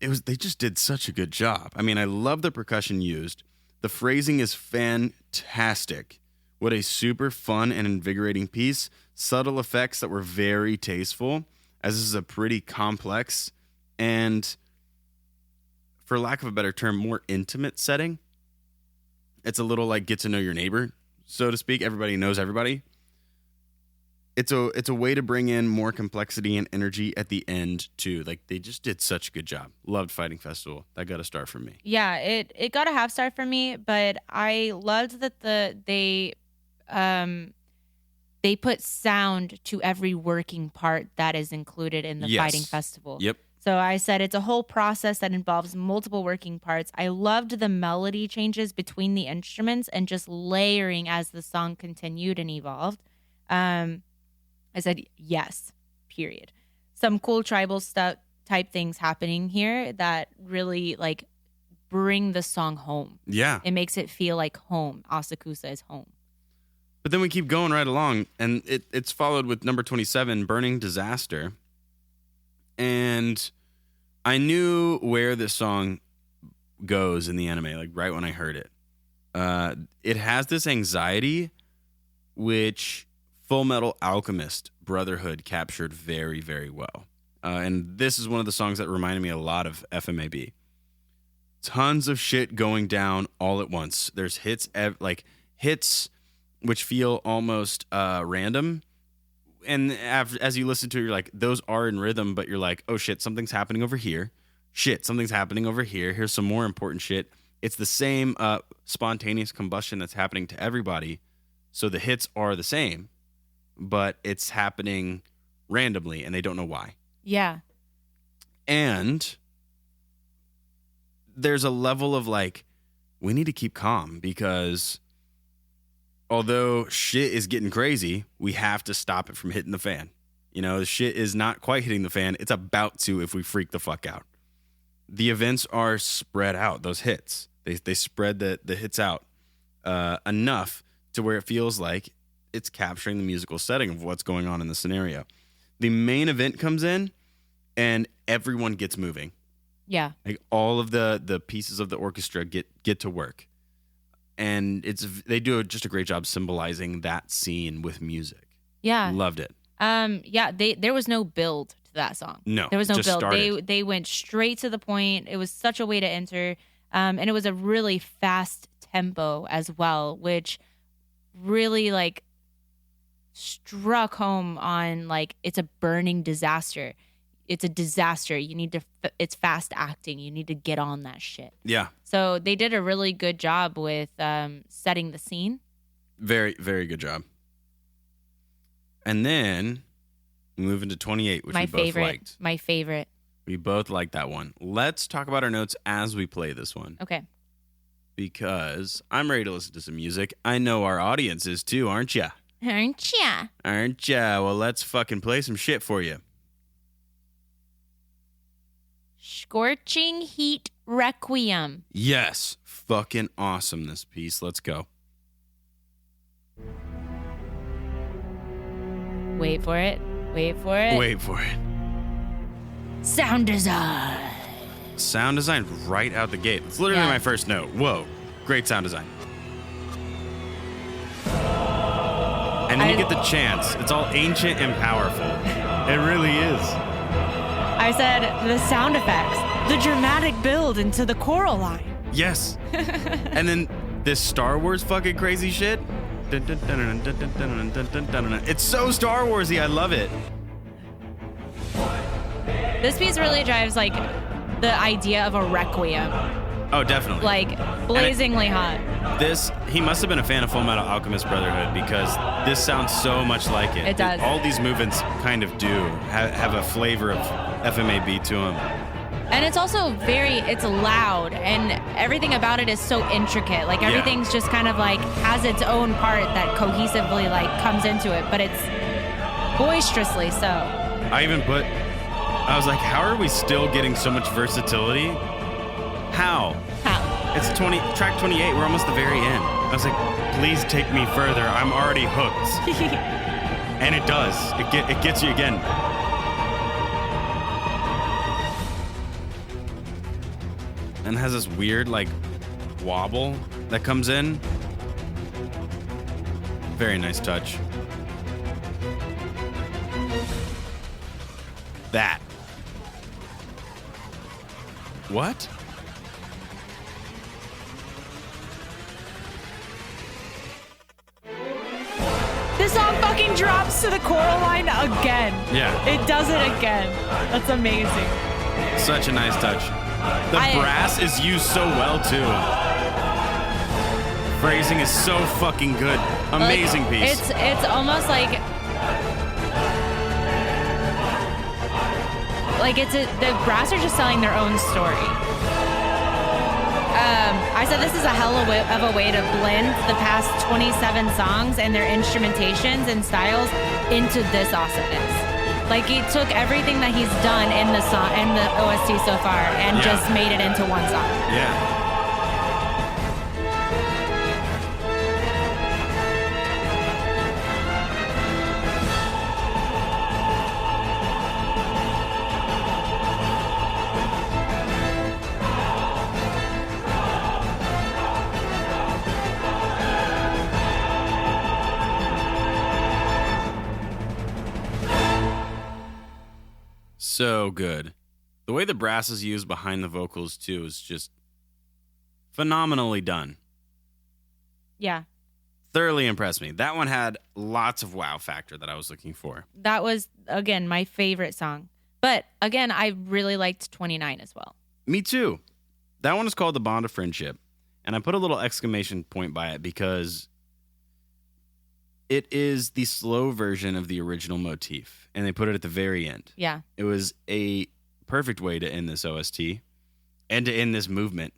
they just did such a good job. I mean, I love the percussion used. The phrasing is fantastic. What a super fun and invigorating piece. Subtle effects that were very tasteful, as this is a pretty complex and, for lack of a better term, more intimate setting. It's a little like get to know your neighbor, so to speak. Everybody knows everybody. It's a way to bring in more complexity and energy at the end too. Like, they just did such a good job. Loved Fighting Festival. That got a star from me. Yeah, it got a half star for me, but I loved that they put sound to every working part that is included in the Yes. Fighting Festival. Yep. So I said it's a whole process that involves multiple working parts. I loved the melody changes between the instruments and just layering as the song continued and evolved. I said yes, period. Some cool tribal stuff type things happening here that really like bring the song home. Yeah. It makes it feel like home. Asakusa is home. But then we keep going right along, and it's followed with number 27, Burning Disaster. And I knew where this song goes in the anime, like right when I heard it. It has this anxiety, which Full Metal Alchemist Brotherhood captured very, very well. And this is one of the songs that reminded me a lot of FMAB. Tons of shit going down all at once. There's hits which feel almost random. And as you listen to it, you're like, those are in rhythm, but you're like, oh shit, something's happening over here. Shit, something's happening over here. Here's some more important shit. It's the same spontaneous combustion that's happening to everybody. So the hits are the same, but it's happening randomly and they don't know why. Yeah. And there's a level of like, we need to keep calm because although shit is getting crazy, we have to stop it from hitting the fan. You know, the shit is not quite hitting the fan. It's about to if we freak the fuck out. The events are spread out, those hits. They spread the hits out enough to where it feels like it's capturing the musical setting of what's going on in the scenario. The main event comes in and everyone gets moving. Yeah. Like all of the pieces of the orchestra get to work. And they do just a great job symbolizing that scene with music. Yeah. Loved it. Yeah, there was no build to that song. No, there was no just build. started. They went straight to the point. It was such a way to enter, and it was a really fast tempo as well, which really like struck home on like it's a burning disaster. It's a disaster. You need to. It's fast acting. You need to get on that shit. Yeah. So they did a really good job with setting the scene. Very, very good job. And then We move into 28, which my we both favorite. liked. My favorite. We both liked that one. Let's talk about our notes as we play this one. Okay. Because I'm ready to listen to some music. I know our audience is too, aren't ya? Aren't ya? Aren't ya? Well, let's fucking play some shit for you. Scorching Heat Requiem. Yes. Fucking awesome, this piece. Let's go. Wait for it. Wait for it. Wait for it. Sound design. Sound design right out the gate. It's literally my first note. Whoa. Great sound design. And then you get the chants. It's all ancient and powerful. It really is. I said the sound effects, the dramatic build into the choral line. Yes. And then this Star Wars fucking crazy shit. It's so Star Warsy. I love it. This piece really drives like the idea of a requiem, Oh, definitely. like blazingly hot. This, he must have been a fan of Full Metal Alchemist Brotherhood because this sounds so much like it. It does. All these movements kind of do have a flavor of FMAB to them. And it's also it's loud, and everything about it is so intricate. Like everything's just kind of like has its own part that cohesively like comes into it, but it's boisterously so. I was like, how are we still getting so much versatility? How? It's track 28. We're almost the very end. I was like, please take me further. I'm already hooked. And it does. It gets you again. And has this weird like wobble that comes in. Very nice touch. That. What? This song fucking drops to the choral line again. Yeah. It does it again. That's amazing. Such a nice touch. The brass is used so well too. Phrasing is so fucking good. Amazing piece. It's almost like the brass are just telling their own story. I said this is a hell of a way to blend the past 27 songs and their instrumentations and styles into this awesomeness. Like he took everything that he's done in the song and the OST so far and just made it into one song. Yeah. So good. The way the brass is used behind the vocals too is just phenomenally done. Yeah. Thoroughly impressed me. That one had lots of wow factor that I was looking for. That was, again, my favorite song. But, again, I really liked 29 as well. Me too. That one is called The Bond of Friendship. And I put a little exclamation point by it because it is the slow version of the original motif. And they put it at the very end. Yeah. It was a perfect way to end this OST and to end this movement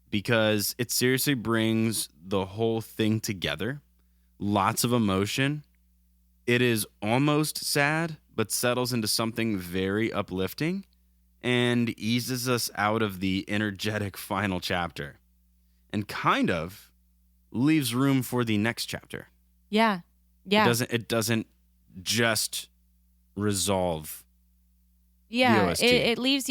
because it seriously brings the whole thing together. Lots of emotion. It is almost sad, but settles into something very uplifting and eases us out of the energetic final chapter and kind of leaves room for the next chapter. Yeah. Yeah. It doesn't just resolve. Yeah, OST. it leaves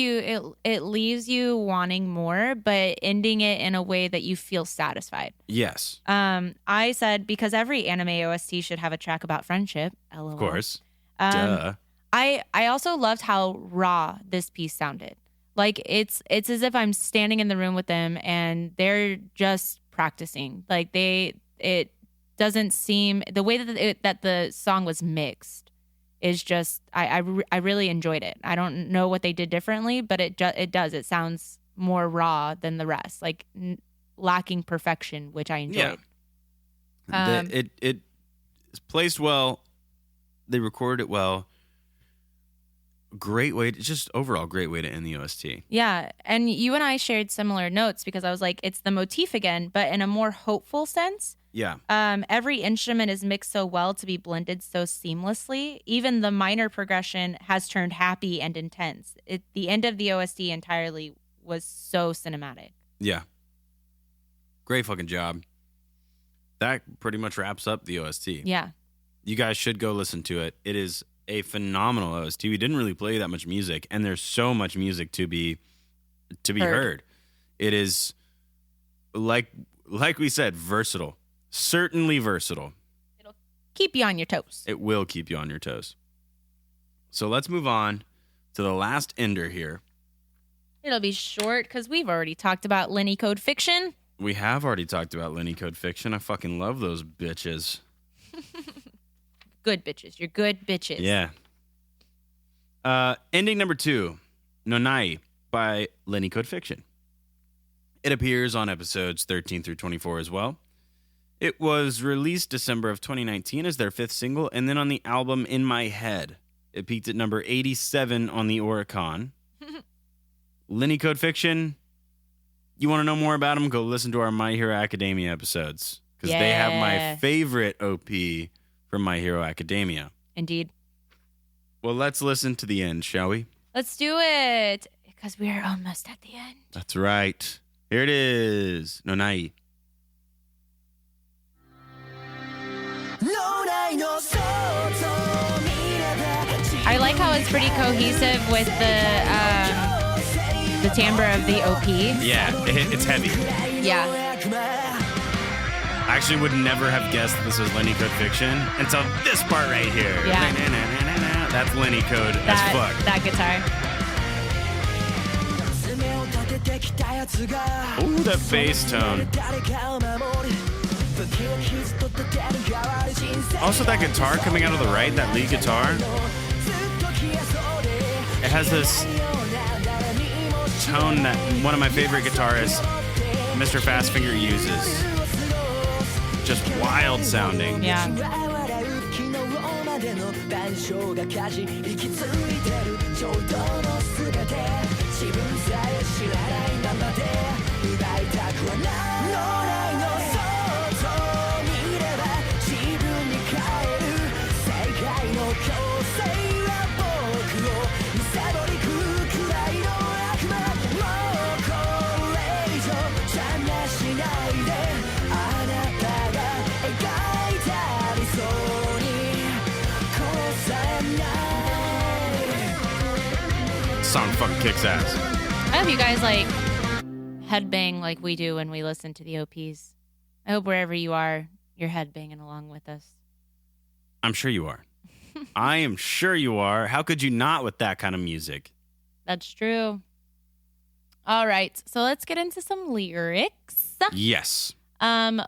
you wanting more, but ending it in a way that you feel satisfied. Yes. I said because every anime OST should have a track about friendship. LOL. Of course. Duh. I also loved how raw this piece sounded. Like it's as if I'm standing in the room with them and they're just practicing. Like it doesn't seem the way that the song was mixed is just I really enjoyed it. I don't know what they did differently, but it does. It sounds more raw than the rest, like lacking perfection, which I enjoyed. Yeah. It is placed well. They recorded it well. great way to end the OST. Yeah. And you and I shared similar notes because I was like, it's the motif again, but in a more hopeful sense. Yeah. Every instrument is mixed so well to be blended so seamlessly. Even the minor progression has turned happy and intense. The end of the OST entirely was so cinematic. Yeah. Great fucking job. That pretty much wraps up the OST. Yeah. You guys should go listen to it. It is a phenomenal OST. We didn't really play that much music, and there's so much music to be heard. It is like we said, versatile. Certainly versatile. It'll keep you on your toes. It will keep you on your toes. So let's move on to the last ender here. It'll be short because we've already talked about Lenny Code Fiction. We have already talked about Lenny Code Fiction. I fucking love those bitches. Good bitches. You're good bitches. Yeah. Ending number 2, Nonai by Lenny Code Fiction. It appears on episodes 13 through 24 as well. It was released December of 2019 as their 5th single, and then on the album In My Head. It peaked at number 87 on the Oricon. Lenny Code Fiction, you want to know more about them? Go listen to our My Hero Academia episodes, because they have my favorite OP from My Hero Academia. Indeed. Well, let's listen to the end, shall we? Let's do it, because we are almost at the end. That's right. Here it is. Nonai. I like how it's pretty cohesive with the timbre of the OP. Yeah, it's heavy. Yeah. I actually would never have guessed this was Lenny Code Fiction until this part right here. Yeah. That's Lenny Code as fuck. That guitar. Ooh, that bass tone. Also, that guitar coming out of the right, that lead guitar, it has this tone that one of my favorite guitarists, Mr. Fastfinger, uses. Just wild sounding. Yeah. Song fucking kicks ass. I hope you guys like headbang like we do when we listen to the OPs. I hope wherever you are, you're headbanging along with us. I'm sure you are. I am sure you are. How could you not with that kind of music? That's true. All right, so let's get into some lyrics. Yes. When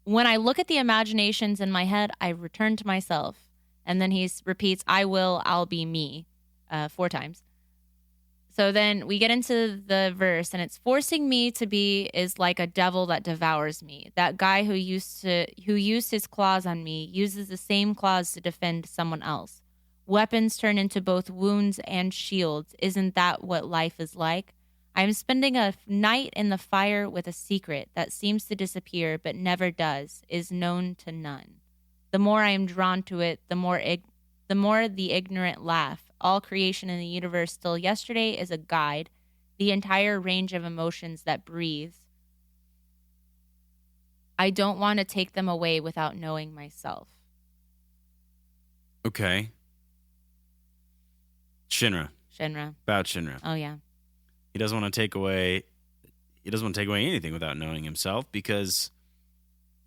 I look at the imaginations in my head, I return to myself. And then he repeats, I'll be me, 4 times. So then we get into the verse, and it's forcing me to be is like a devil that devours me. That guy who used his claws on me uses the same claws to defend someone else. Weapons turn into both wounds and shields. Isn't that what life is like? I'm spending a night in the fire with a secret that seems to disappear but never does, is known to none. The more I am drawn to it, the more the ignorant laugh. All creation in the universe still yesterday is a guide, the entire range of emotions that breathes. I don't want to take them away without knowing myself. Okay. Shinra. About Shinra. Oh, yeah. He doesn't want to take away anything without knowing himself, because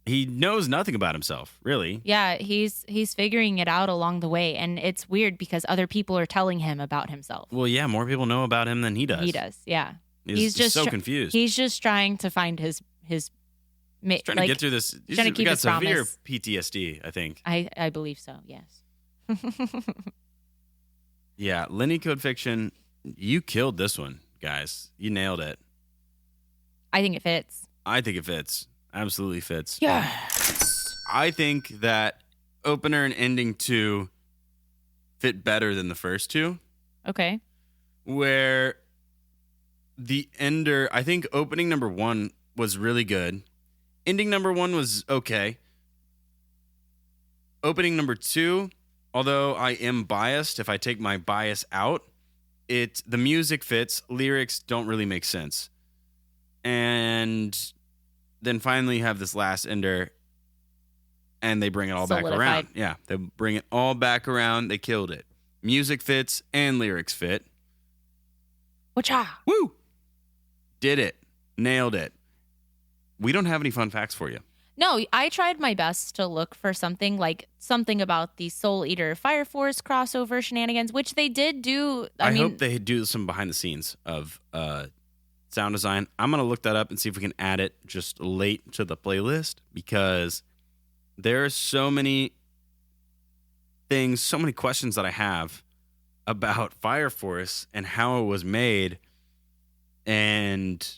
he knows nothing about himself, really. Yeah, he's figuring it out along the way, and it's weird because other people are telling him about himself. Well, yeah, more people know about him than he does. He does, yeah. He's just so confused. He's just trying to find his He's trying to get through this. He's trying to keep got his severe promise. PTSD, I think. I believe so, yes. Yeah, Lenny Code Fiction, you killed this one, guys. You nailed it. I think it fits. I think it fits. Absolutely fits. Yeah. I think that opener and ending 2 fit better than the first 2. Okay. where the ender, I think opening number 1 was really good. Ending number 1 was okay. Opening number 2, although I am biased, if I take my bias out, the music fits, lyrics don't really make sense. And then finally you have this last ender, and they bring it all back Solidified. around. Yeah, they bring it all back around. They killed it. Music fits and lyrics fit. Wacha. Woo! Did it. Nailed it. We don't have any fun facts for you. No, I tried my best to look for something about the Soul Eater Fire Force crossover shenanigans, which they did do. I mean, hope they do some behind the scenes of sound design. I'm going to look that up and see if we can add it just late to the playlist, because there are so many things, so many questions that I have about Fire Force and how it was made. And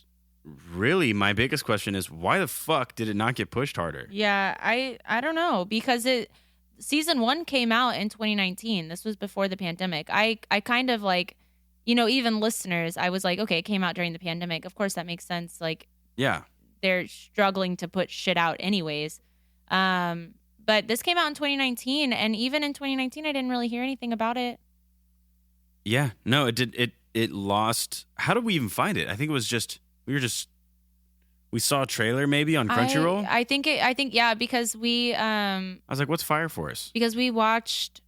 really, my biggest question is, why the fuck did it not get pushed harder? Yeah, I don't know, because season 1 came out in 2019. This was before the pandemic. I kind of like, even listeners, I was like, okay, it came out during the pandemic. Of course, that makes sense. Like, Yeah. they're struggling to put shit out anyways. But this came out in 2019, and even in 2019, I didn't really hear anything about it. Yeah. No, it did. It lost. How did we even find it? I think it was just, we saw a trailer maybe on Crunchyroll. I think yeah, because we I was like, what's Fire Force? because we watched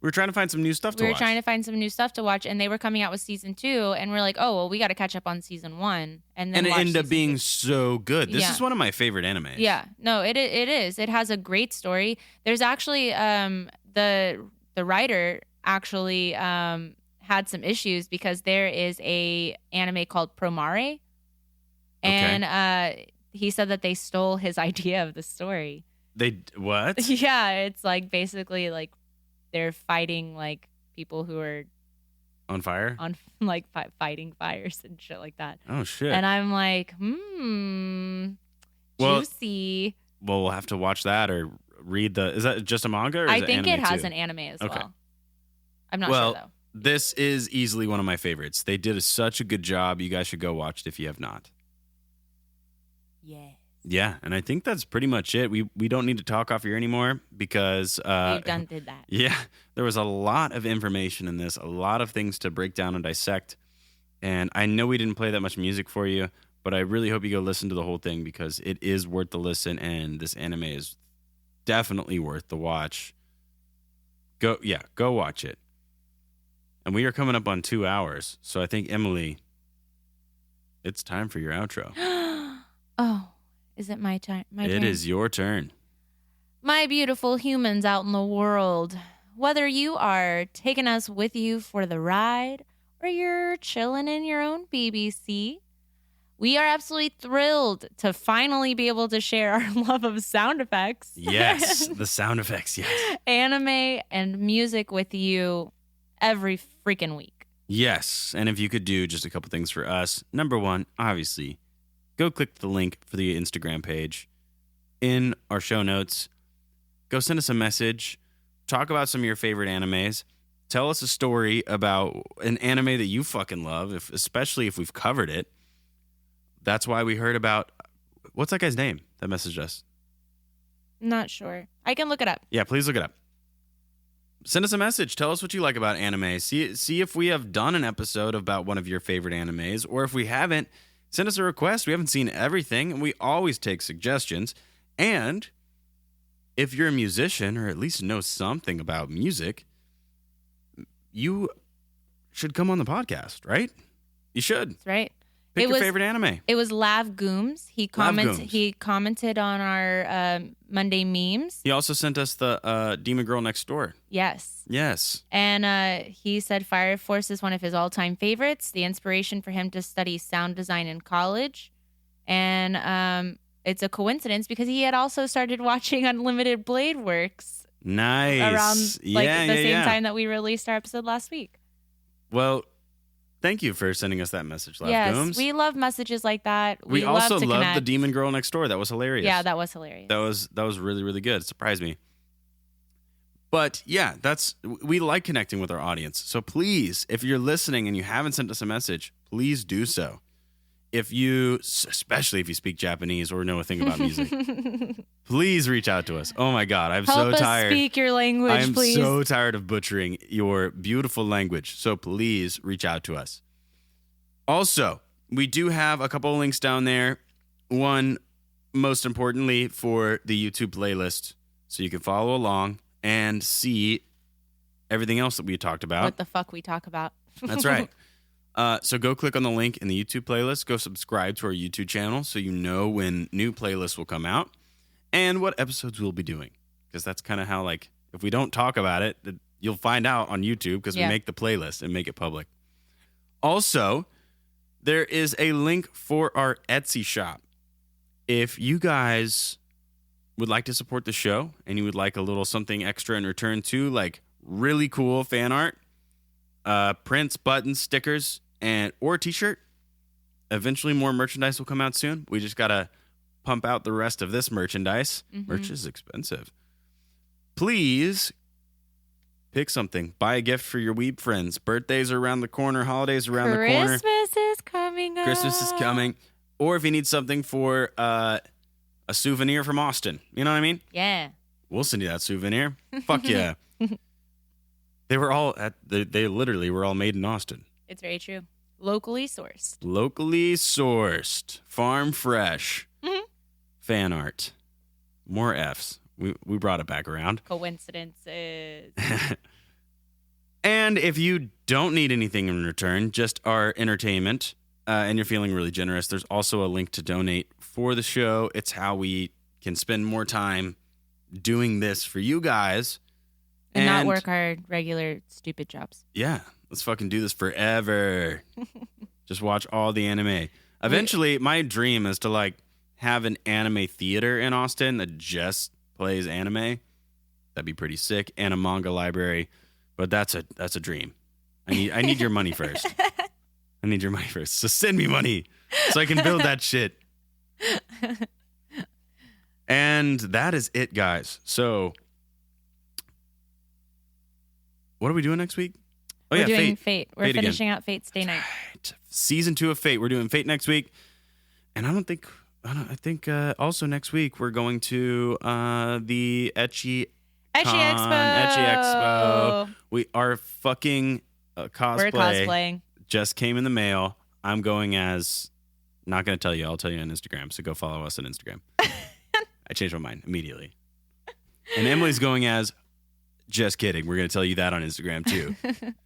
We were trying to find some new stuff to we were watch. trying to find some new stuff to watch, and they were coming out with season 2, and we're like, oh well, we got to catch up on season 1, and then And it watch ended up season being 2. so good. This Yeah. is one of my favorite animes. Yeah, no, it is. It has a great story. There's actually the writer actually had some issues because there is a anime called Promare, and he said that they stole his idea of the story. What? Yeah, it's like basically like they're fighting like people who are On fire? on like fighting fires and shit like that. Oh, shit. And I'm like, Well, juicy. Well, we'll have to watch that or read the... Is that just a manga or is I it think it anime has too? an anime as Okay. well. I'm not Well, sure though. This is easily one of my favorites. They did such a good job. You guys should go watch it if you have not. Yeah. Yeah, and I think that's pretty much it. We don't need to talk off here anymore because... We've did that. Yeah, there was a lot of information in this, a lot of things to break down and dissect. And I know we didn't play that much music for you, but I really hope you go listen to the whole thing because it is worth the listen, and this anime is definitely worth the watch. Go watch it. And we are coming up on 2 hours, so I think, Emily, it's time for your outro. Oh, is it my turn? It is your turn. My beautiful humans out in the world, whether you are taking us with you for the ride or you're chilling in your own BBC, we are absolutely thrilled to finally be able to share our love of sound effects. Yes, the sound effects, yes. Anime and music with you every freaking week. Yes, and if you could do just a couple things for us. Number one, obviously, go click the link for the Instagram page in our show notes. Go send us a message. Talk about some of your favorite animes. Tell us a story about an anime that you fucking love, especially if we've covered it. That's why we heard about... What's that guy's name that messaged us? Not sure. I can look it up. Yeah, please look it up. Send us a message. Tell us what you like about anime. See if we have done an episode about one of your favorite animes, or if we haven't, send us a request. We haven't seen everything, and we always take suggestions. And if you're a musician, or at least know something about music, you should come on the podcast, right? You should. That's right. Pick It your was- favorite anime. It was Lav Gooms. He commented on our Monday memes. He also sent us the Demon Girl Next Door. Yes. Yes. And he said Fire Force is one of his all-time favorites, the inspiration for him to study sound design in college. And it's a coincidence because he had also started watching Unlimited Blade Works Nice. around the same yeah. time that we released our episode last week. Well, thank you for sending us that message, Lav Yes, Gooms. we love messages like that. We love also to loved connect. the Demon Girl Next Door. That was hilarious. Yeah, that was hilarious. That was really, really good. It surprised me. But yeah, we like connecting with our audience. So please, if you're listening and you haven't sent us a message, please do so. Especially if you speak Japanese or know a thing about music, please reach out to us. Oh my God, I'm so tired. Help us speak your language, I'm please. so tired of butchering your beautiful language. So please reach out to us. Also, we do have a couple of links down there. One, most importantly, for the YouTube playlist, so you can follow along and see everything else that we talked about. What the fuck we talk about. That's right. So go click on the link in the YouTube playlist. Go subscribe to our YouTube channel so you know when new playlists will come out and what episodes we'll be doing. Because that's kind of how, like, if we don't talk about it, you'll find out on YouTube because we make the playlist and make it public. Also, there is a link for our Etsy shop. If you guys would like to support the show and you would like a little something extra in return too, like really cool fan art, prints, buttons, stickers, or a t-shirt. Eventually more merchandise will come out soon. We just got to pump out the rest of this merchandise. Mm-hmm. Merch is expensive. Please pick something. Buy a gift for your weeb friends. Birthdays are around the corner. Holidays are around the corner. Christmas is coming up. Christmas is coming. Or if you need something for a souvenir from Austin. You know what I mean? Yeah. We'll send you that souvenir. Fuck yeah. They were all they literally were all made in Austin. It's very true. Locally sourced. Locally sourced. Farm fresh. Mm-hmm. Fan art. More Fs. We brought it back around. Coincidences. And if you don't need anything in return, just our entertainment, and you're feeling really generous, there's also a link to donate for the show. It's how we can spend more time doing this for you guys. And not work our regular stupid jobs. Yeah. Let's fucking do this forever. Just watch all the anime. Eventually, my dream is to like have an anime theater in Austin that just plays anime. That'd be pretty sick. And a manga library. But that's a dream. I need your money first. I need your money first. So send me money so I can build that shit. And that is it, guys. So what are we doing next week? Oh, We're doing Fate. We're Fate finishing again. out Fate's Day Night. Right. Season 2 of Fate. We're doing Fate next week. And I think also next week we're going to the Ecchi Expo. We are fucking cosplay. We're cosplaying. Just came in the mail. I'm going as, not going to tell you. I'll tell you on Instagram. So go follow us on Instagram. I changed my mind immediately. And Emily's going as, just kidding. We're going to tell you that on Instagram too.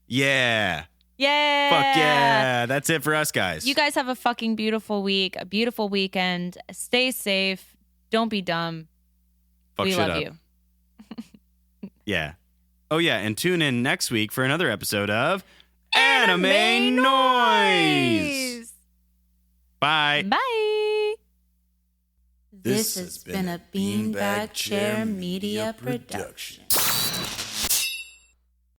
Yeah. Yeah. Fuck yeah. That's it for us, guys. You guys have a fucking beautiful week, a beautiful weekend. Stay safe. Don't be dumb. Fuck we shit love up. you. Yeah. Oh, yeah. And tune in next week for another episode of Anime Noise. Bye. Bye. This has been a Beanbag Chair Media production.